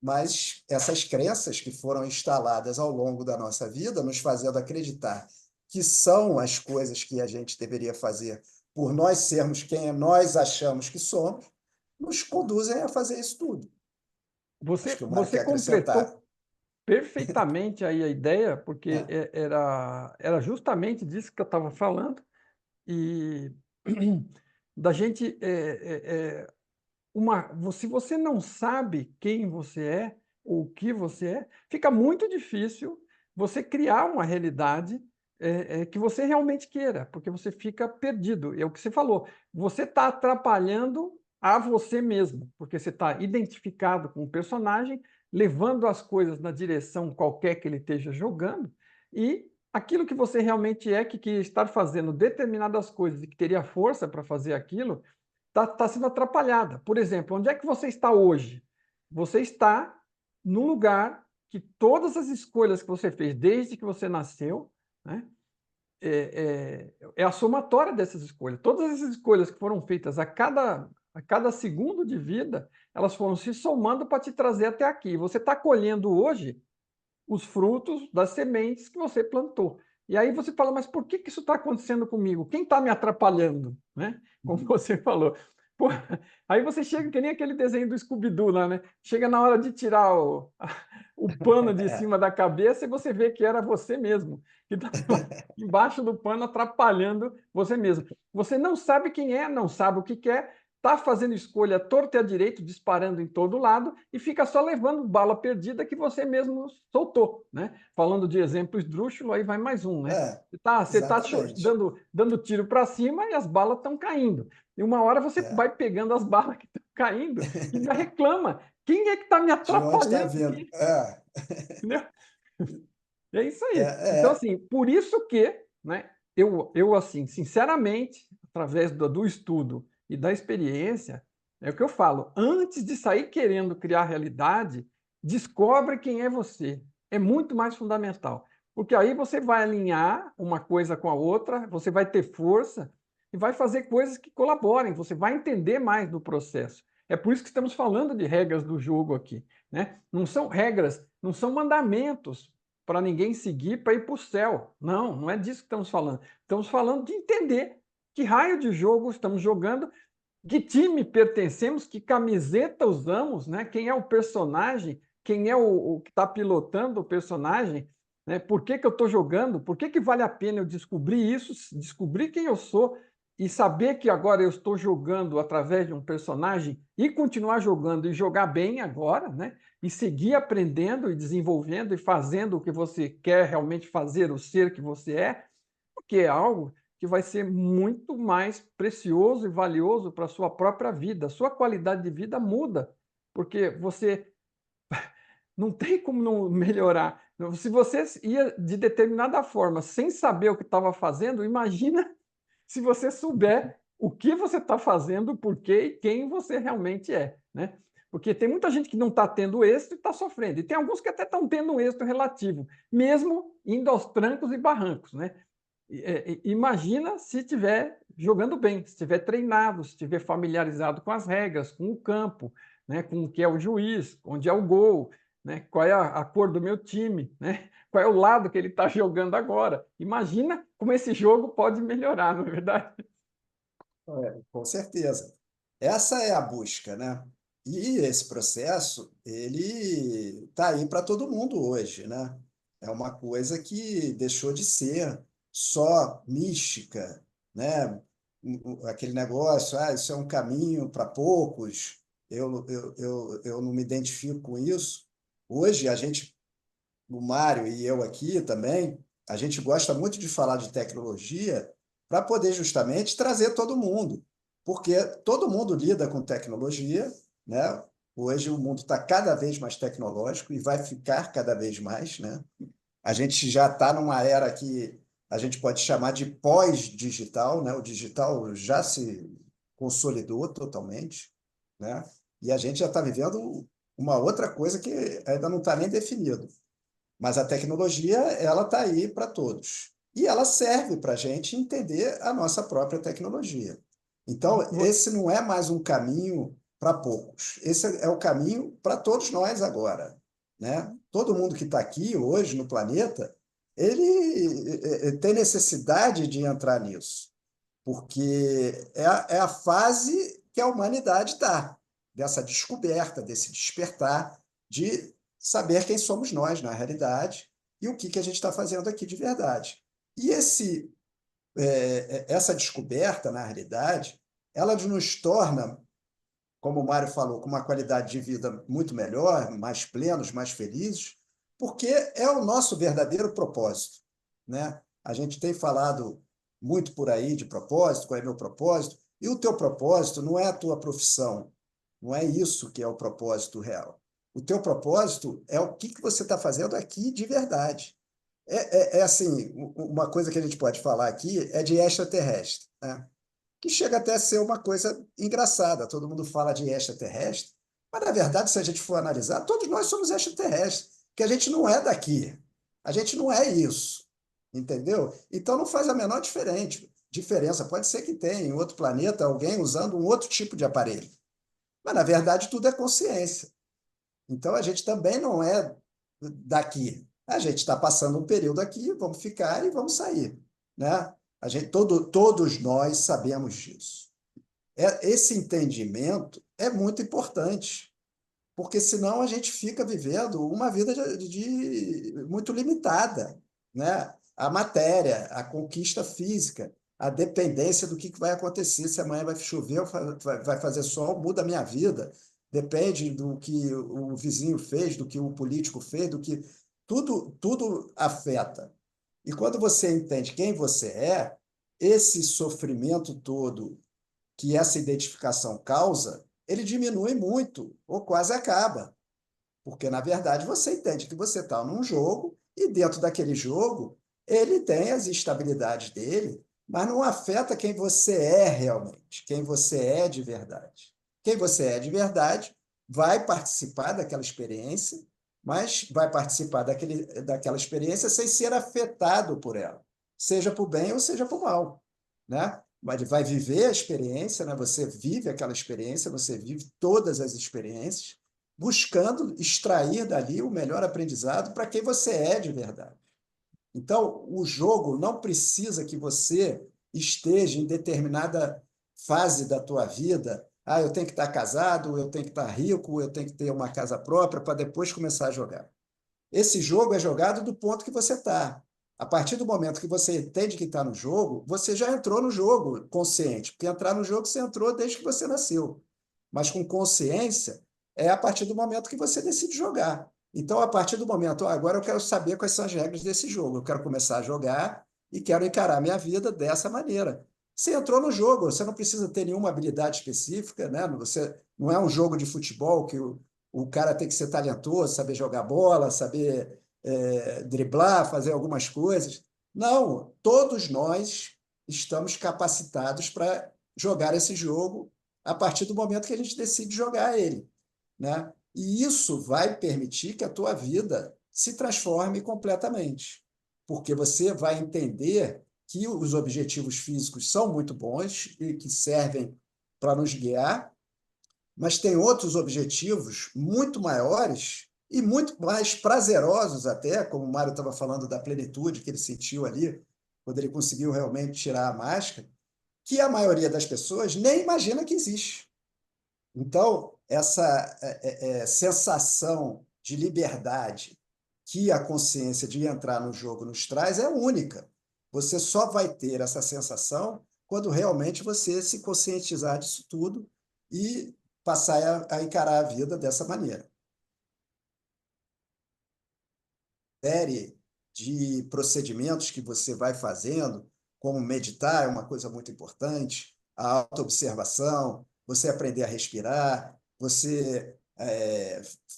Mas essas crenças que foram instaladas ao longo da nossa vida, nos fazendo acreditar que são as coisas que a gente deveria fazer por nós sermos quem nós achamos que somos, nos conduzem a fazer isso tudo. Acho que o Mário Você quer acrescentar. completou perfeitamente aí a ideia, porque É, era justamente disso que eu estava falando, e da gente se você não sabe quem você é ou o que você é, fica muito difícil você criar uma realidade que você realmente queira, porque você fica perdido. É o que você falou. Você está atrapalhando a você mesmo, porque você está identificado com o personagem, levando as coisas na direção qualquer que ele esteja jogando, e aquilo que você realmente é, que queria estar fazendo determinadas coisas e que teria força para fazer aquilo, está sendo atrapalhada. Por exemplo, onde é que você está hoje? Você está num lugar que todas as escolhas que você fez desde que você nasceu, né, é a somatória dessas escolhas. Todas essas escolhas que foram feitas a cada segundo de vida, elas foram se somando para te trazer até aqui. Você está colhendo hoje os frutos das sementes que você plantou. E aí você fala, mas por que isso está acontecendo comigo? Quem está me atrapalhando? Né? Como você falou. Pô, aí você chega que nem aquele desenho do Scooby-Doo lá, né? Chega na hora de tirar o pano de cima da cabeça e você vê que era você mesmo, que estava embaixo do pano atrapalhando você mesmo. Você não sabe quem é, não sabe o que quer, está fazendo escolha torta e à direita, disparando em todo lado, e fica só levando bala perdida que você mesmo soltou. Né? Falando de exemplo esdrúxulo, aí vai mais um. Né? Você tá exatamente. dando tiro para cima e as balas estão caindo. E uma hora você É. vai pegando as balas que estão caindo e ainda reclama. Quem é que está me De onde está atrapalhando vindo? aqui? Entendeu? É isso É, aí. Então, é, assim, por isso que, né, eu assim, sinceramente, através do estudo e da experiência, é o que eu falo, antes de sair querendo criar realidade, descobre quem é você. É muito mais fundamental, porque aí você vai alinhar uma coisa com a outra, você vai ter força e vai fazer coisas que colaborem, você vai entender mais do processo. É por isso que estamos falando de regras do jogo aqui, né? Não são regras, não são mandamentos para ninguém seguir para ir para o céu. Não, não é disso que estamos falando. Estamos falando de entender que raio de jogo estamos jogando, que time pertencemos, que camiseta usamos, né? Quem é o personagem, quem é o que está pilotando o personagem, né? Por que eu estou jogando, por que vale a pena eu descobrir isso, descobrir quem eu sou e saber que agora eu estou jogando através de um personagem e continuar jogando e jogar bem agora, né? E seguir aprendendo e desenvolvendo e fazendo o que você quer realmente fazer, o ser que você é, porque é algo que vai ser muito mais precioso e valioso para a sua própria vida. A sua qualidade de vida muda, porque você não tem como não melhorar. Se você ia de determinada forma sem saber o que estava fazendo, imagina se você souber o que você está fazendo, por quê e quem você realmente é. Né? Porque tem muita gente que não está tendo êxito e está sofrendo. E tem alguns que até estão tendo um êxito relativo, mesmo indo aos trancos e barrancos. Né? Imagina se estiver jogando bem, se estiver treinado, se estiver familiarizado com as regras, com o campo, né, com o que é o juiz, onde é o gol, né, qual é a cor do meu time, né, qual é o lado que ele está jogando agora. Imagina como esse jogo pode melhorar, não é verdade? com certeza. Essa é a busca, né? E esse processo, ele está aí para todo mundo hoje, né? É uma coisa que deixou de ser só mística, né? Aquele negócio, isso é um caminho para poucos, eu não me identifico com isso. Hoje, o Mário e eu aqui também, a gente gosta muito de falar de tecnologia para poder justamente trazer todo mundo, porque todo mundo lida com tecnologia, né? Hoje o mundo está cada vez mais tecnológico e vai ficar cada vez mais, né? A gente já está numa era que a gente pode chamar de pós-digital, né? O digital já se consolidou totalmente, né? E a gente já está vivendo uma outra coisa que ainda não está nem definido. Mas a tecnologia, ela está aí para todos. E ela serve para a gente entender a nossa própria tecnologia. Então, esse não é mais um caminho para poucos. Esse é o caminho para todos nós agora. Né? Todo mundo que está aqui hoje no planeta, ele tem necessidade de entrar nisso. porque é a fase que a humanidade está, dessa descoberta, desse despertar, de saber quem somos nós na realidade e o que a gente está fazendo aqui de verdade. E essa descoberta, na realidade, ela nos torna, como o Mário falou, com uma qualidade de vida muito melhor, mais plenos, mais felizes, porque é o nosso verdadeiro propósito, né? A gente tem falado muito por aí de propósito, qual é meu propósito, e o teu propósito não é a tua profissão, não é isso que é o propósito real. O teu propósito é o que você está fazendo aqui de verdade. É assim, uma coisa que a gente pode falar aqui é de extraterrestre, né? Que chega até a ser uma coisa engraçada. Todo mundo fala de extraterrestre, mas, na verdade, se a gente for analisar, todos nós somos extraterrestres, porque a gente não é daqui. A gente não é isso, entendeu? Então, não faz a menor diferença. Pode ser que tenha em outro planeta alguém usando um outro tipo de aparelho, mas, na verdade, tudo é consciência. Então, a gente também não é daqui. A gente está passando um período aqui, vamos ficar e vamos sair, né? Todos nós sabemos disso. Esse entendimento é muito importante, porque senão a gente fica vivendo uma vida muito limitada, né? A matéria, a conquista física, a dependência do que vai acontecer, se amanhã vai chover ou vai fazer sol, muda a minha vida. Depende do que o vizinho fez, do que o político fez, do que tudo afeta. E quando você entende quem você é, esse sofrimento todo que essa identificação causa, ele diminui muito, ou quase acaba. Porque, na verdade, você entende que você está num jogo, e dentro daquele jogo, ele tem as instabilidades dele, mas não afeta quem você é realmente, quem você é de verdade. Quem você é de verdade vai participar daquela experiência, mas vai participar daquela experiência sem ser afetado por ela, seja por bem ou seja por mal, né? Mas vai viver a experiência, né? Você vive aquela experiência, você vive todas as experiências, buscando extrair dali o melhor aprendizado para quem você é de verdade. Então, o jogo não precisa que você esteja em determinada fase da tua vida. Ah, eu tenho que estar casado, eu tenho que estar rico, eu tenho que ter uma casa própria para depois começar a jogar. Esse jogo é jogado do ponto que você está. A partir do momento que você entende que está no jogo, você já entrou no jogo consciente, porque entrar no jogo você entrou desde que você nasceu. Mas com consciência é a partir do momento que você decide jogar. Então, a partir do momento, agora eu quero saber quais são as regras desse jogo. Eu quero começar a jogar e quero encarar a minha vida dessa maneira. Você entrou no jogo, você não precisa ter nenhuma habilidade específica, né? Você não é um jogo de futebol que o cara tem que ser talentoso, saber jogar bola, saber driblar, fazer algumas coisas. Não, todos nós estamos capacitados para jogar esse jogo a partir do momento que a gente decide jogar ele, né? E isso vai permitir que a tua vida se transforme completamente, porque você vai entender que os objetivos físicos são muito bons e que servem para nos guiar, mas tem outros objetivos muito maiores e muito mais prazerosos até, como o Mário estava falando da plenitude que ele sentiu ali, quando ele conseguiu realmente tirar a máscara, que a maioria das pessoas nem imagina que existe. Então, essa sensação de liberdade que a consciência de entrar no jogo nos traz é única. Você só vai ter essa sensação quando realmente você se conscientizar disso tudo e passar a encarar a vida dessa maneira. Série de procedimentos que você vai fazendo, como meditar é uma coisa muito importante, a autoobservação, você aprender a respirar, você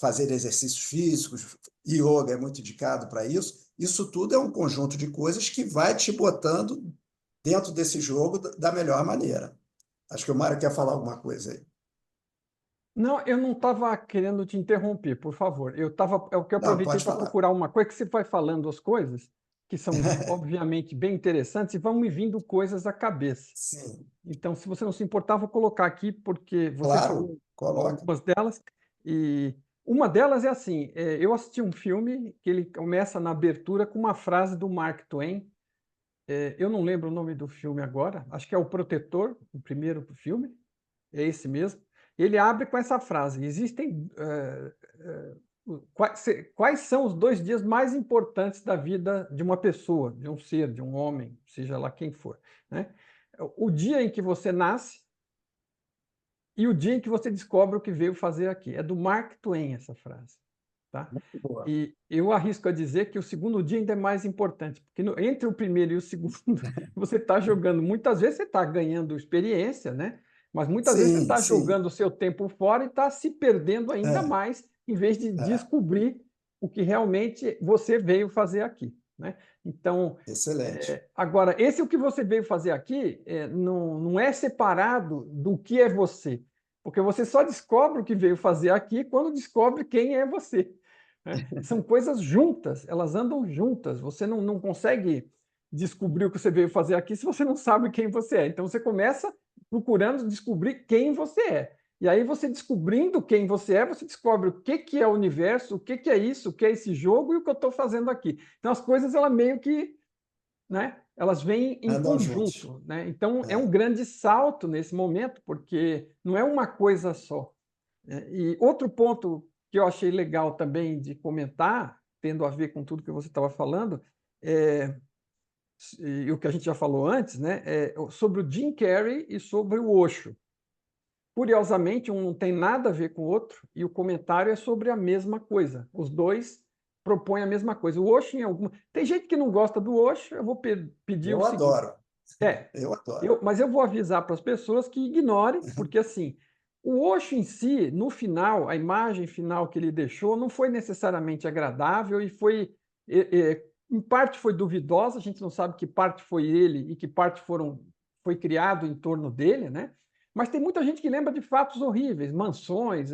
fazer exercícios físicos, yoga é muito indicado para isso. Isso tudo é um conjunto de coisas que vai te botando dentro desse jogo da melhor maneira. Acho que o Mário quer falar alguma coisa aí. Não, eu não estava querendo te interromper, por favor. É o que eu Não, aproveitei pode para falar. procurar uma coisa que você vai falando as coisas, que são obviamente bem interessantes, e vão me vindo coisas à cabeça. Sim, Então, se você não se importar, vou colocar aqui, porque você claro, falou coloca. algumas delas, e uma delas é assim: eu assisti um filme que ele começa na abertura com uma frase do Mark Twain, eu não lembro o nome do filme agora, acho que é O Protetor, o primeiro filme, é esse mesmo. Ele abre com essa frase: existem quais são os 2 dias mais importantes da vida de uma pessoa, de um ser, de um homem, seja lá quem for, né? O dia em que você nasce e o dia em que você descobre o que veio fazer aqui. É do Mark Twain essa frase, tá? Muito boa. E eu arrisco a dizer que o segundo dia ainda é mais importante, porque entre o primeiro e o segundo você está jogando. Muitas vezes você está ganhando experiência, né? Mas muitas vezes você Sim, está sim. jogando o seu tempo fora e está se perdendo ainda É, mais, em vez de é. descobrir o que realmente você veio fazer aqui, né? Então, Excelente. agora, esse o que você veio fazer aqui não é separado do que é você, porque você só descobre o que veio fazer aqui quando descobre quem é você, né? São coisas juntas, elas andam juntas. Você não consegue descobrir o que você veio fazer aqui se você não sabe quem você é. Então você começa procurando descobrir quem você é. E aí você descobrindo quem você é, você descobre o que é o universo, o que é isso, o que é esse jogo e o que eu estou fazendo aqui. Então as coisas elas meio que, né, elas vêm em Andam juntos. conjunto, né? Então é um É. grande salto nesse momento, porque não é uma coisa só. E outro ponto que eu achei legal também de comentar, tendo a ver com tudo que você estava falando, é, e o que a gente já falou antes, né, sobre o Jim Carrey e sobre o Osho. Curiosamente, um não tem nada a ver com o outro e o comentário é sobre a mesma coisa. Os dois propõem a mesma coisa. O Osho, em alguma... Tem gente que não gosta do Osho, eu vou pedir o Eu seguinte. adoro. É, Eu adoro. mas eu vou avisar para as pessoas que ignorem, porque assim, o Osho em si, no final, a imagem final que ele deixou não foi necessariamente agradável e foi, em parte foi duvidosa, a gente não sabe que parte foi ele e que parte foi criado em torno dele, né? Mas tem muita gente que lembra de fatos horríveis, mansões,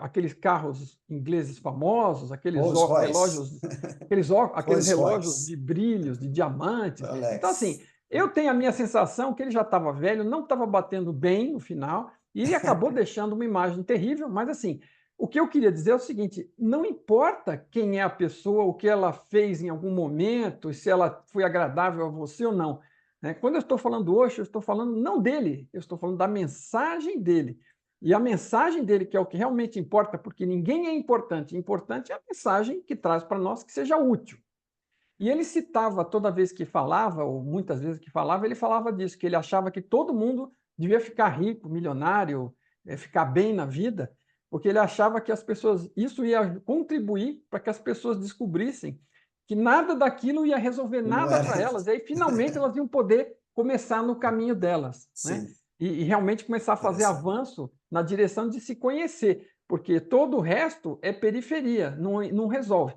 aqueles carros ingleses famosos, aqueles Rolls Royce. relógios, aqueles Rolls relógios de Royce. brilhos, de diamantes. Então, assim, Rolex. eu tenho a minha sensação que ele já estava velho, não estava batendo bem no final, e ele acabou deixando uma imagem terrível, mas assim, o que eu queria dizer é o seguinte: não importa quem é a pessoa, o que ela fez em algum momento, se ela foi agradável a você ou não, né? Quando eu estou falando hoje, eu estou falando não dele, eu estou falando da mensagem dele. E a mensagem dele, que é o que realmente importa, porque ninguém é importante, importante é a mensagem que traz para nós que seja útil. E ele citava toda vez que falava, ou muitas vezes que falava, ele falava disso, que ele achava que todo mundo devia ficar rico, milionário, ficar bem na vida, porque ele achava que as pessoas, isso ia contribuir para que as pessoas descobrissem que nada daquilo ia resolver E não nada era. para elas, e aí finalmente elas iam poder começar no caminho delas, né? Sim, E realmente começar a fazer interessante. avanço na direção de se conhecer, porque todo o resto é periferia, não resolve.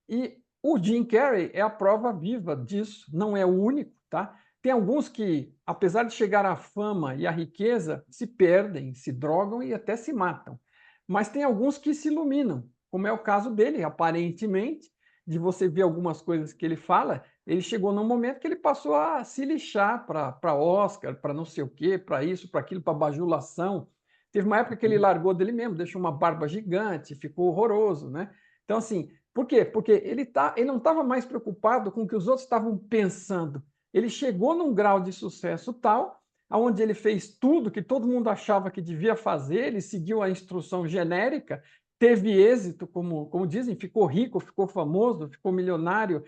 E o Jim Carrey é a prova viva disso, não é o único, tá? Tem alguns que, apesar de chegar à fama e à riqueza, se perdem, se drogam e até se matam. Mas tem alguns que se iluminam, como é o caso dele, aparentemente, de você ver algumas coisas que ele fala, ele chegou num momento que ele passou a se lixar para Oscar, para não sei o quê, para isso, para aquilo, para bajulação. Teve uma época que ele largou dele mesmo, deixou uma barba gigante, ficou horroroso, né? Então, assim, por quê? Porque ele não estava mais preocupado com o que os outros estavam pensando. Ele chegou num grau de sucesso tal, onde ele fez tudo que todo mundo achava que devia fazer, ele seguiu a instrução genérica, teve êxito, como dizem, ficou rico, ficou famoso, ficou milionário,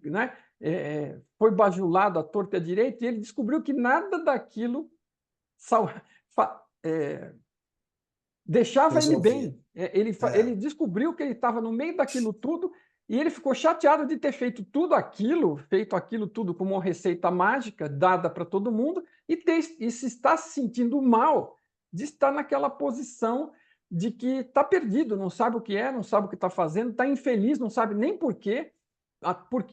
né? Foi bajulado à torta e à direita, e ele descobriu que nada daquilo sal, deixava ele Resolvi. bem. Ele É. descobriu que ele estava no meio daquilo tudo e ele ficou chateado de ter feito aquilo tudo como uma receita mágica dada para todo mundo e se está se sentindo mal de estar naquela posição de que está perdido, não sabe o que é, não sabe o que está fazendo, está infeliz, não sabe nem por quê,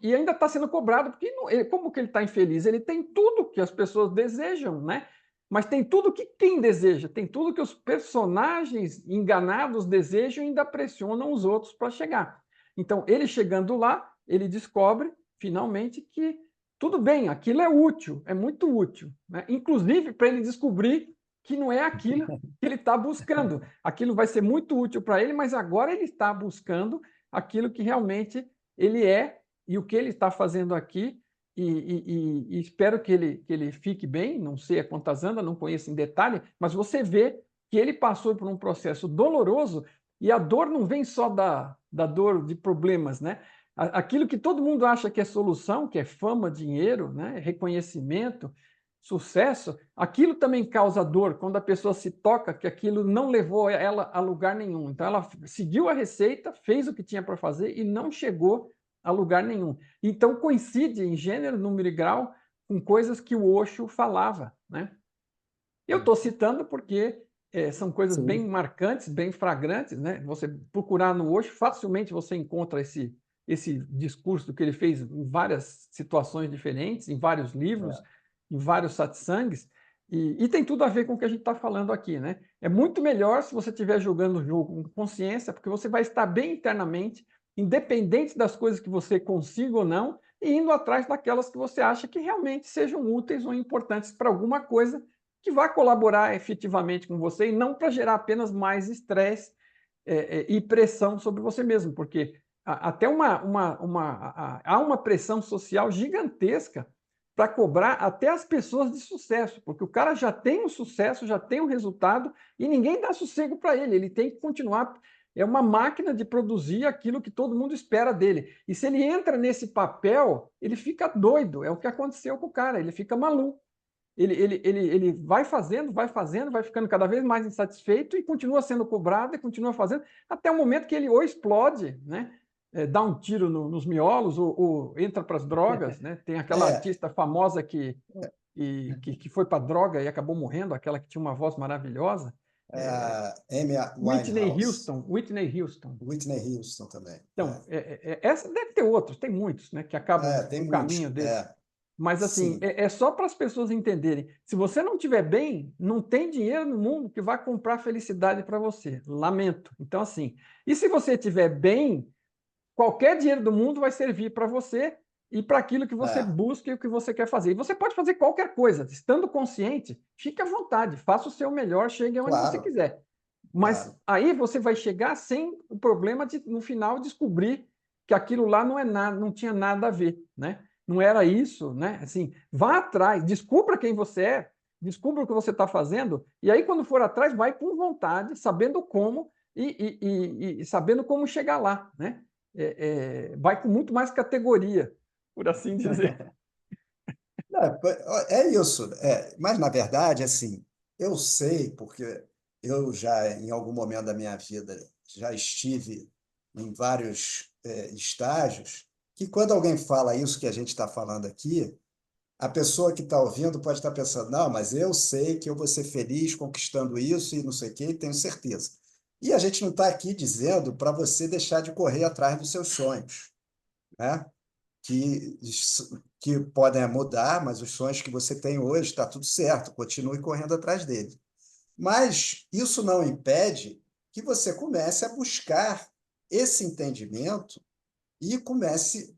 e ainda está sendo cobrado, porque como que ele está infeliz? Ele tem tudo que as pessoas desejam, né? Mas tem tudo que quem deseja, tem tudo que os personagens enganados desejam e ainda pressionam os outros para chegar. Então, ele chegando lá, ele descobre, finalmente, que tudo bem, aquilo é útil, é muito útil, né? Inclusive para ele descobrir que não é aquilo que ele está buscando. Aquilo vai ser muito útil para ele, mas agora ele está buscando aquilo que realmente ele é e o que ele está fazendo aqui, e espero que ele fique bem, não sei a quantas anda, não conheço em detalhe, mas você vê que ele passou por um processo doloroso, e a dor não vem só da dor de problemas, né? Aquilo que todo mundo acha que é solução, que é fama, dinheiro, né? Reconhecimento, sucesso, aquilo também causa dor quando a pessoa se toca que aquilo não levou ela a lugar nenhum. Então, ela seguiu a receita, fez o que tinha para fazer e não chegou a lugar nenhum. Então, coincide em gênero, número e grau com coisas que o Osho falava, né? Eu estou citando porque são coisas bem Sim, marcantes, bem flagrantes, né? Você procurar no Osho, facilmente você encontra esse discurso que ele fez em várias situações diferentes, em vários livros, é. em vários satsangs, e tem tudo a ver com o que a gente está falando aqui, né? É muito melhor se você estiver jogando o jogo com consciência, porque você vai estar bem internamente, independente das coisas que você consiga ou não, e indo atrás daquelas que você acha que realmente sejam úteis ou importantes para alguma coisa que vai colaborar efetivamente com você e não para gerar apenas mais estresse e pressão sobre você mesmo, porque até há uma pressão social gigantesca para cobrar até as pessoas de sucesso, porque o cara já tem um sucesso, já tem um resultado e ninguém dá sossego para ele, ele tem que continuar. É uma máquina de produzir aquilo que todo mundo espera dele. E se ele entra nesse papel, ele fica doido. É o que aconteceu com o cara, ele fica maluco. Ele vai fazendo, vai ficando cada vez mais insatisfeito e continua sendo cobrado e continua fazendo, até o momento que ele ou explode, né? Dá um tiro nos miolos ou entra para as drogas. Né? Tem aquela É, artista famosa que foi para droga e acabou morrendo, aquela que tinha uma voz maravilhosa. é a Amy Whitney Winehouse, Houston, Whitney Houston. Whitney Houston também. Então, essa deve ter outros, tem muitos, né, que acabam Tem o caminho muitos. desse. Mas, assim, Sim. é só para as pessoas entenderem. Se você não estiver bem, não tem dinheiro no mundo que vai comprar felicidade para você. Lamento. Então, assim, e se você estiver bem, qualquer dinheiro do mundo vai servir para você e para aquilo que você É, busca e o que você quer fazer. E você pode fazer qualquer coisa. Estando consciente, fique à vontade, faça o seu melhor, chegue aonde você claro, quiser. Mas claro. aí você vai chegar sem o problema de, no final, descobrir que aquilo lá não é nada, não tinha nada a ver, né? Não era isso, né? Assim, vá atrás, descubra quem você é, descubra o que você está fazendo, e aí, quando for atrás, vai com vontade, sabendo como e sabendo como chegar lá, né? Vai com muito mais categoria, por assim dizer. Não, é isso. Mas, na verdade, assim, eu sei, porque eu já, em algum momento da minha vida, já estive em vários estágios, que quando alguém fala isso que a gente está falando aqui, a pessoa que está ouvindo pode estar pensando, não, mas eu sei que eu vou ser feliz conquistando isso e não sei o quê, tenho certeza. E a gente não está aqui dizendo para você deixar de correr atrás dos seus sonhos, né? que, que podem mudar, mas os sonhos que você tem hoje, está tudo certo, continue correndo atrás deles. Mas isso não impede que você comece a buscar esse entendimento e comece,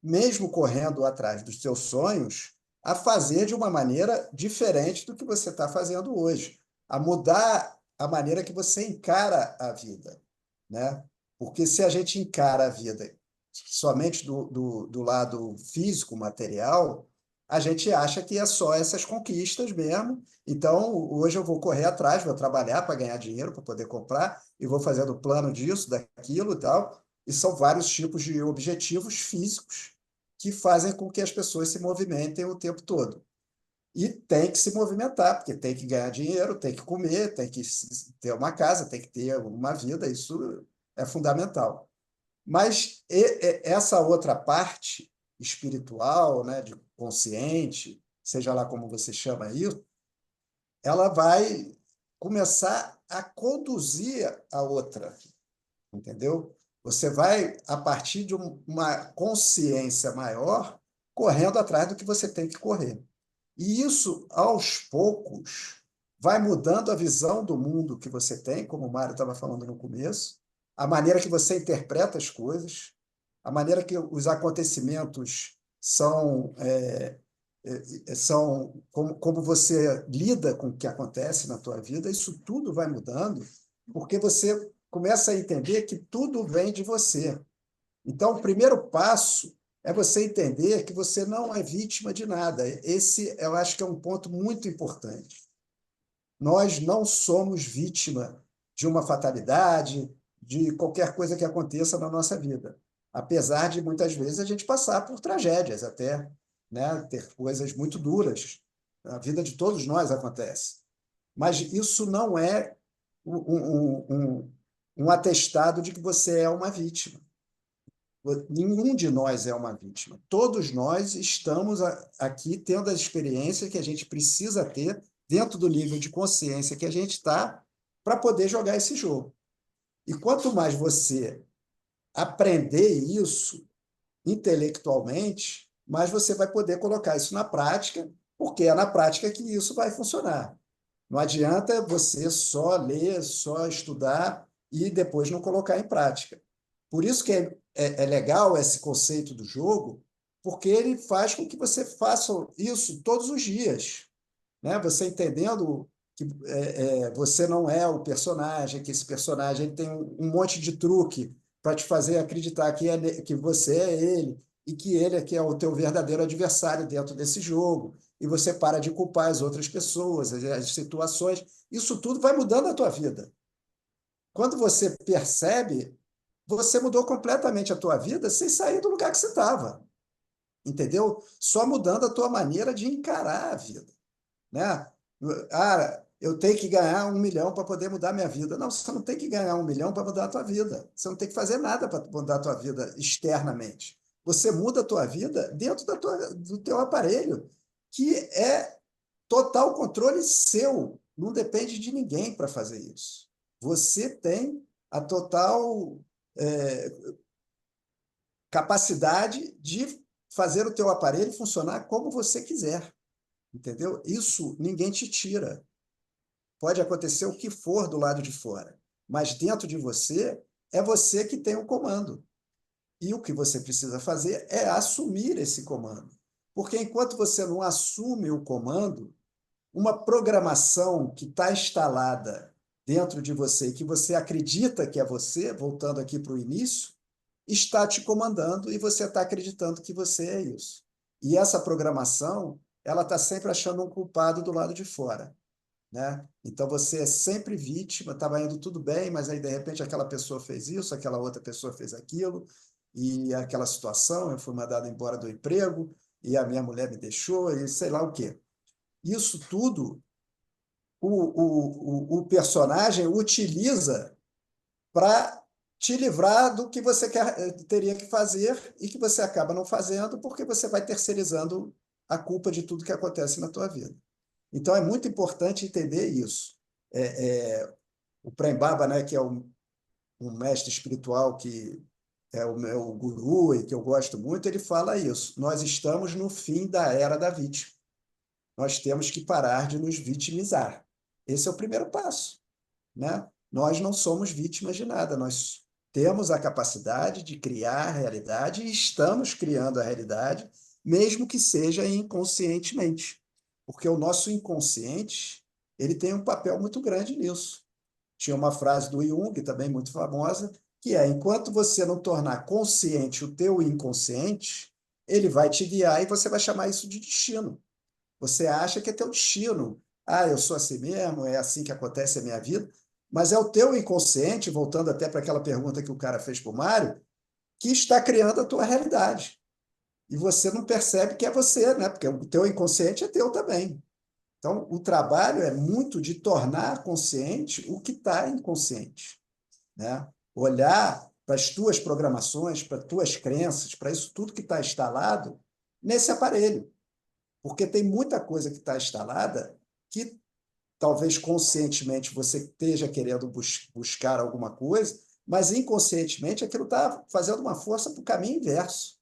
mesmo correndo atrás dos seus sonhos, a fazer de uma maneira diferente do que você está fazendo hoje, a mudar a maneira que você encara a vida, né? Porque se a gente encara a vida somente do lado físico, material, a gente acha que é só essas conquistas mesmo. Então, hoje eu vou correr atrás, vou trabalhar para ganhar dinheiro, para poder comprar, e vou fazendo plano disso, daquilo e tal. E são vários tipos de objetivos físicos que fazem com que as pessoas se movimentem o tempo todo. E tem que se movimentar, porque tem que ganhar dinheiro, tem que comer, tem que ter uma casa, tem que ter uma vida, isso é fundamental. Mas essa outra parte espiritual, né, de consciente, seja lá como você chama isso, ela vai começar a conduzir a outra, entendeu? Você vai, a partir de uma consciência maior, correndo atrás do que você tem que correr. E isso, aos poucos, vai mudando a visão do mundo que você tem, como o Mário estava falando no começo, a maneira que você interpreta as coisas, a maneira que os acontecimentos são como você lida com o que acontece na tua vida, isso tudo vai mudando, porque você começa a entender que tudo vem de você. Então, o primeiro passo é você entender que você não é vítima de nada. Esse, eu acho que é um ponto muito importante. Nós não somos vítima de uma fatalidade, de qualquer coisa que aconteça na nossa vida. Apesar de, muitas vezes, a gente passar por tragédias até, né? Ter coisas muito duras. A vida de todos nós acontece. Mas isso não é um atestado de que você é uma vítima. Nenhum de nós é uma vítima. Todos nós estamos aqui tendo a experiência que a gente precisa ter dentro do nível de consciência que a gente está para poder jogar esse jogo. E quanto mais você aprender isso intelectualmente, mais você vai poder colocar isso na prática, porque é na prática que isso vai funcionar. Não adianta você só ler, só estudar e depois não colocar em prática. Por isso que é legal esse conceito do jogo, porque ele faz com que você faça isso todos os dias, né? Você entendendo que você não é o personagem, que esse personagem ele tem um monte de truque para te fazer acreditar que você é ele e que ele é que é o teu verdadeiro adversário dentro desse jogo. E você para de culpar as outras pessoas, as situações. Isso tudo vai mudando a tua vida. Quando você percebe, você mudou completamente a tua vida sem sair do lugar que você estava, entendeu? Só mudando a tua maneira de encarar a vida, né? Ah, eu tenho que ganhar 1 milhão para poder mudar minha vida. Não, você não tem que ganhar 1 milhão para mudar a tua vida. Você não tem que fazer nada para mudar a tua vida externamente. Você muda a tua vida dentro do teu aparelho, que é total controle seu. Não depende de ninguém para fazer isso. Você tem a total é, capacidade de fazer o teu aparelho funcionar como você quiser, entendeu? Isso ninguém te tira. Pode acontecer o que for do lado de fora, mas dentro de você é você que tem o comando. E o que você precisa fazer é assumir esse comando. Porque enquanto você não assume o comando, uma programação que está instalada dentro de você e que você acredita que é você, voltando aqui para o início, está te comandando e você está acreditando que você é isso. E essa programação, ela está sempre achando um culpado do lado de fora, né? Então você é sempre vítima, estava indo tudo bem, mas aí de repente aquela pessoa fez isso, aquela outra pessoa fez aquilo, e aquela situação, eu fui mandado embora do emprego, e a minha mulher me deixou, e sei lá o quê. Isso tudo o personagem utiliza para te livrar do que você teria que fazer e que você acaba não fazendo porque você vai terceirizando a culpa de tudo que acontece na tua vida. Então, é muito importante entender isso. O Prem Baba, né, que é um mestre espiritual que é o meu guru e que eu gosto muito, ele fala isso. Nós estamos no fim da era da vítima. Nós temos que parar de nos vitimizar. Esse é o primeiro passo, né? Nós não somos vítimas de nada, nós temos a capacidade de criar a realidade e estamos criando a realidade, mesmo que seja inconscientemente, porque o nosso inconsciente ele tem um papel muito grande nisso. Tinha uma frase do Jung, também muito famosa, que é: enquanto você não tornar consciente o teu inconsciente, ele vai te guiar e você vai chamar isso de destino. Você acha que é teu destino. Ah, eu sou assim mesmo, é assim que acontece a minha vida. Mas é o teu inconsciente, voltando até para aquela pergunta que o cara fez para o Mário, que está criando a tua realidade. E você não percebe que é você, né? Porque o teu inconsciente é teu também. Então, o trabalho é muito de tornar consciente o que está inconsciente, né? Olhar para as tuas programações, para as tuas crenças, para isso tudo que está instalado nesse aparelho. Porque tem muita coisa que está instalada que talvez conscientemente você esteja querendo buscar alguma coisa, mas inconscientemente aquilo está fazendo uma força para o caminho inverso.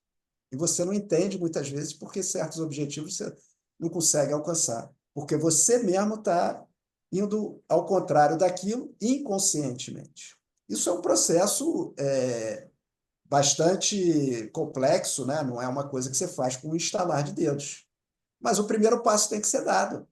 E você não entende muitas vezes porque certos objetivos você não consegue alcançar. Porque você mesmo está indo ao contrário daquilo inconscientemente. Isso é um processo bastante complexo, né? Não é uma coisa que você faz com um estalar de dedos. Mas o primeiro passo tem que ser dado,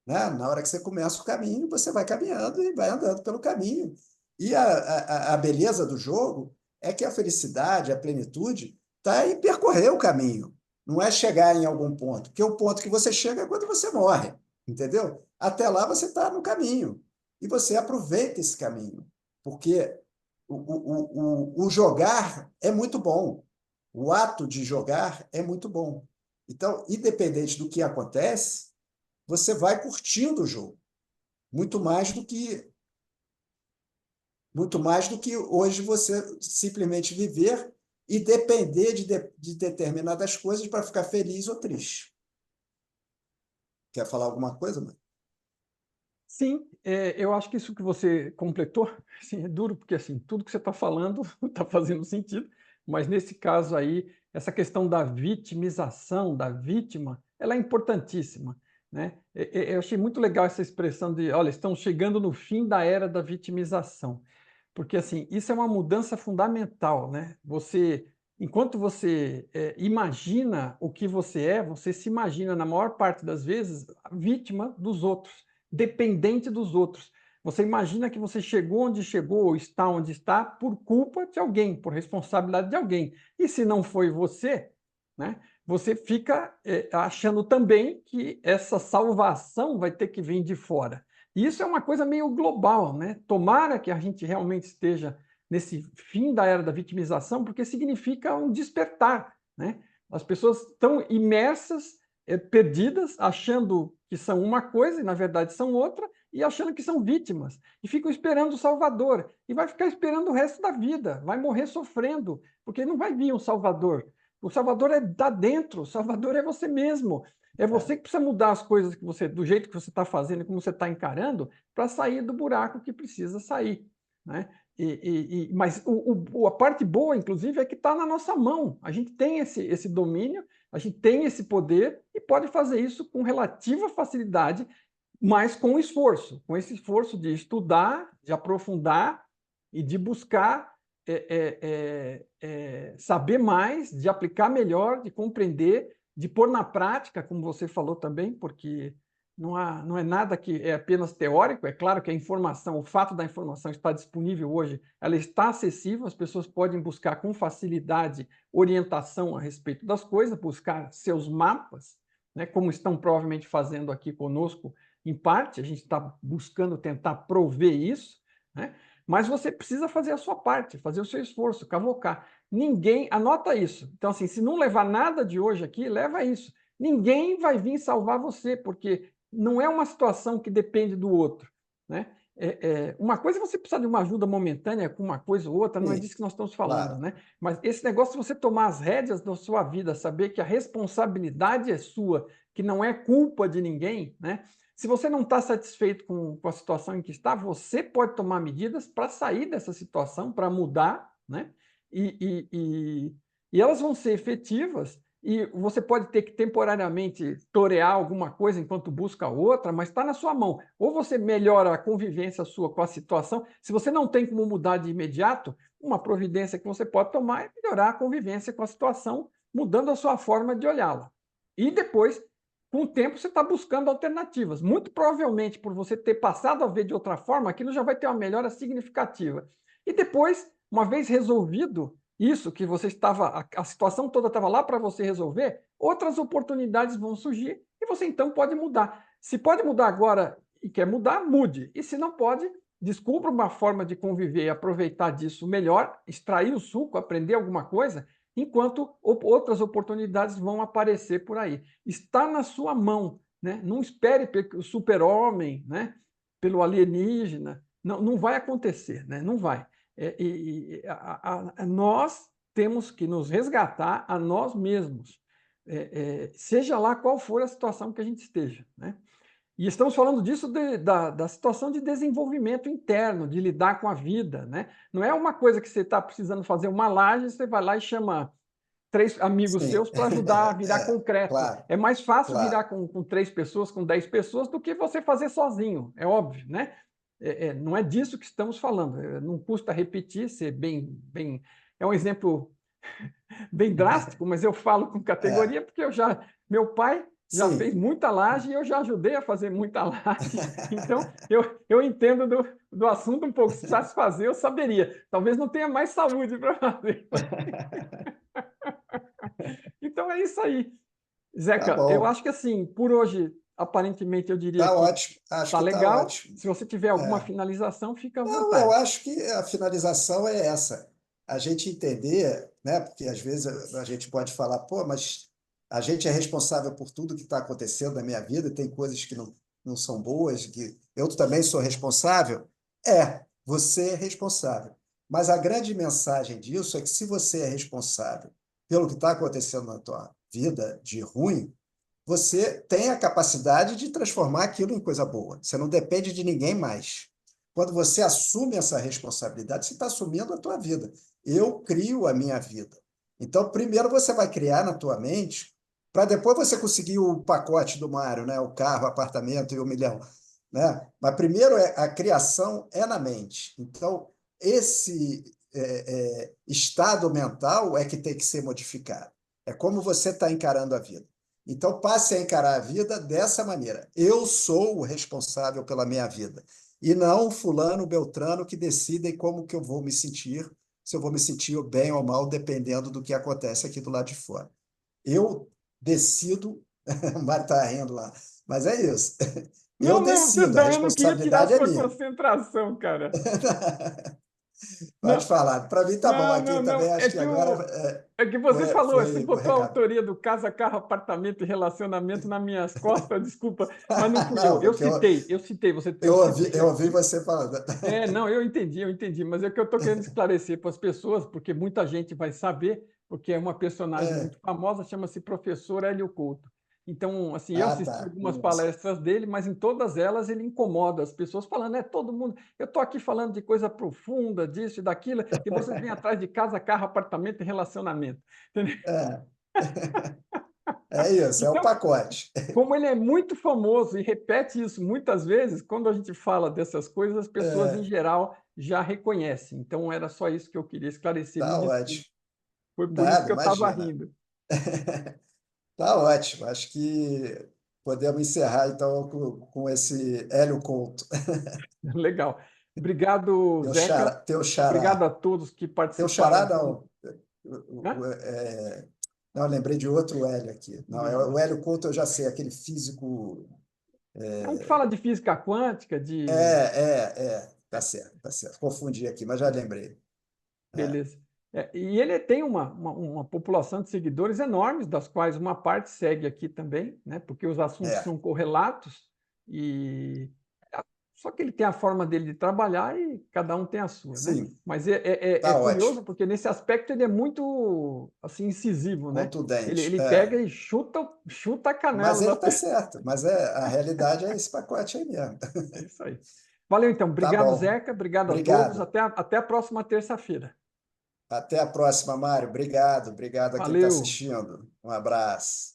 né? Na hora que você começa o caminho, você vai caminhando e vai andando pelo caminho. E a beleza do jogo é que a felicidade, a plenitude, tá em percorrer o caminho. Não é chegar em algum ponto, porque o ponto que você chega é quando você morre, entendeu? Até lá você está no caminho e você aproveita esse caminho, porque o jogar é muito bom, o ato de jogar é muito bom. Então, independente do que acontece, você vai curtindo o jogo, muito mais do que hoje você simplesmente viver e depender de determinadas coisas para ficar feliz ou triste. Quer falar alguma coisa, mãe? Sim, eu acho que isso que você completou, assim, é duro, porque assim, tudo que você está falando está fazendo sentido, mas nesse caso aí, essa questão da vitimização, da vítima, ela é importantíssima, né? Eu achei muito legal essa expressão de, olha, estamos chegando no fim da era da vitimização, porque assim, isso é uma mudança fundamental, né? Enquanto você imagina o que você se imagina, na maior parte das vezes, vítima dos outros, dependente dos outros. Você imagina que você chegou onde chegou, ou está onde está, por culpa de alguém, por responsabilidade de alguém. E se não foi você, né, você fica achando também que essa salvação vai ter que vir de fora. E isso é uma coisa meio global, né? Tomara que a gente realmente esteja nesse fim da era da vitimização, porque significa um despertar, né? As pessoas estão imersas, perdidas, achando que são uma coisa e na verdade são outra, e achando que são vítimas, e ficam esperando o Salvador, e vai ficar esperando o resto da vida, vai morrer sofrendo, porque não vai vir um Salvador. O Salvador é da dentro, o Salvador é você mesmo. É você que precisa mudar as coisas que você, do jeito que você está fazendo, como você está encarando, para sair do buraco que precisa sair, né? Mas a parte boa, inclusive, é que está na nossa mão. A gente tem esse domínio, a gente tem esse poder e pode fazer isso com relativa facilidade, mas com esforço, com esse esforço de estudar, de aprofundar e de buscar saber mais, de aplicar melhor, de compreender, de pôr na prática, como você falou também, porque não é nada que é apenas teórico. É claro que a informação, o fato da informação estar disponível hoje, ela está acessível, as pessoas podem buscar com facilidade orientação a respeito das coisas, buscar seus mapas, né, como estão provavelmente fazendo aqui conosco, em parte, a gente está buscando tentar prover isso, né? Mas você precisa fazer a sua parte, fazer o seu esforço, cavocar. Ninguém, anota isso. Então, assim, se não levar nada de hoje aqui, leva isso. Ninguém vai vir salvar você, porque não é uma situação que depende do outro, né? Uma coisa é você precisar de uma ajuda momentânea com uma coisa ou outra, não é Sim, disso que nós estamos falando, claro. né? Mas esse negócio de você tomar as rédeas da sua vida, saber que a responsabilidade é sua, que não é culpa de ninguém, né? Se você não está satisfeito com a situação em que está, você pode tomar medidas para sair dessa situação, para mudar, né? E elas vão ser efetivas, e você pode ter que temporariamente torear alguma coisa enquanto busca outra, mas está na sua mão. Ou você melhora a convivência sua com a situação. Se você não tem como mudar de imediato, uma providência que você pode tomar é melhorar a convivência com a situação, mudando a sua forma de olhá-la. E depois, com o tempo, você está buscando alternativas. Muito provavelmente, por você ter passado a ver de outra forma, aquilo já vai ter uma melhora significativa. E depois, uma vez resolvido isso que você estava, a situação toda estava lá para você resolver, outras oportunidades vão surgir e você então pode mudar. Se pode mudar agora e quer mudar, mude. E se não pode, descubra uma forma de conviver e aproveitar disso melhor, extrair o suco, aprender alguma coisa, enquanto outras oportunidades vão aparecer por aí. Está na sua mão, né? Não espere pelo super-homem, né? Pelo alienígena. Não, não vai acontecer, né? Não vai. Nós temos que nos resgatar a nós mesmos, seja lá qual for a situação que a gente esteja, né? E estamos falando disso da situação de desenvolvimento interno, de lidar com a vida, né? Não é uma coisa que você está precisando fazer uma laje, você vai lá e chama 3 amigos Sim, seus para ajudar a virar concreto. claro, É mais fácil virar claro. com 3 pessoas, com 10 pessoas, do que você fazer sozinho, é óbvio, né? Não é disso que estamos falando. Não custa repetir, ser bem. É um exemplo bem drástico, mas eu falo com É, categoria porque meu pai já fez sim. muita laje e eu já ajudei a fazer muita laje. Então, eu entendo do assunto um pouco. Se precisasse fazer, eu saberia. Talvez não tenha mais saúde para fazer. Então é isso aí. Tá Zeca, eu bom. acho que assim, por hoje, aparentemente, eu diria Tá que ótimo. Acho tá que tá legal. ótimo. Se você tiver alguma É. finalização, fica à Não, eu vontade. acho que a finalização é essa. A gente entender, né? Porque às vezes a gente pode falar, pô, mas a gente é responsável por tudo que está acontecendo na minha vida, tem coisas que não são boas, que eu também sou responsável. Você é responsável. Mas a grande mensagem disso é que se você é responsável pelo que está acontecendo na tua vida de ruim, você tem a capacidade de transformar aquilo em coisa boa. Você não depende de ninguém mais. Quando você assume essa responsabilidade, você está assumindo a tua vida. Eu crio a minha vida. Então, primeiro você vai criar na tua mente, para depois você conseguir o pacote do Mário, né? O carro, o apartamento e o milhão. Né? Mas primeiro a criação é na mente. Então, esse estado mental é que tem que ser modificado. É como você está encarando a vida. Então, passe a encarar a vida dessa maneira. Eu sou o responsável pela minha vida. E não fulano, beltrano, que decidem como que eu vou me sentir, se eu vou me sentir bem ou mal, dependendo do que acontece aqui do lado de fora. Eu decido, o Mário está rindo lá, mas é isso. Eu Não, não, decido, a perdão, eu não queria tirar a responsabilidade é sua minha. concentração, cara. Pode Não, falar. Para mim tá bom não, aqui não, também, não. acho que agora É que você falou, você foi o botou a recado. autoria do casa, carro, apartamento e relacionamento nas minhas costas, desculpa, mas não fui eu. Não, porque Eu citei, eu citei eu ouvi aqui. você falando. Não, eu entendi, mas é que eu estou querendo esclarecer para as pessoas, porque muita gente vai saber, porque é uma personagem É. muito famosa, chama-se Professor Hélio Couto. Então, assim, eu Ah, assisti tá. algumas Isso. palestras dele, mas em todas elas ele incomoda as pessoas, falando, todo mundo, eu estou aqui falando de coisa profunda, disso e daquilo, e vocês vêm atrás de casa, carro, apartamento e relacionamento. Entendeu? É. É isso, é o Então, pacote. como ele é muito famoso e repete isso muitas vezes, quando a gente fala dessas coisas, as pessoas em É, geral já reconhecem. Então era só isso que eu queria esclarecer. Me tá desculpe. ótimo. Foi por isso Nada, que eu estava imagina. rindo. Tá ótimo. Acho que podemos encerrar então com esse Hélio Couto. Legal. Obrigado, Zeca. Teu Obrigado xará. a todos que Teu participaram xará, aqui. não. Hã? Não, lembrei de outro Hélio aqui. Não, é o Hélio Couto, eu já sei, aquele físico. É um que fala de física quântica, Tá certo, tá certo. Confundi aqui, mas já lembrei. É, beleza. E ele tem uma população de seguidores enormes, das quais uma parte segue aqui também, né? Porque os assuntos é, são correlatos, e só que ele tem a forma dele de trabalhar e cada um tem a sua, né? sim, Mas é tá ótimo. curioso, porque nesse aspecto ele é muito assim incisivo, né? Contundente. Ele pega e chuta a Mas canela ele da tá pessoa. certo. Mas a realidade é esse pacote aí mesmo. É isso aí. Valeu, então. Tá Obrigado, bom. Zeca. Obrigado a todos. Obrigado. Até a próxima terça-feira. Até a próxima, Mário. Obrigado. Obrigado a quem está Valeu. assistindo. Um abraço.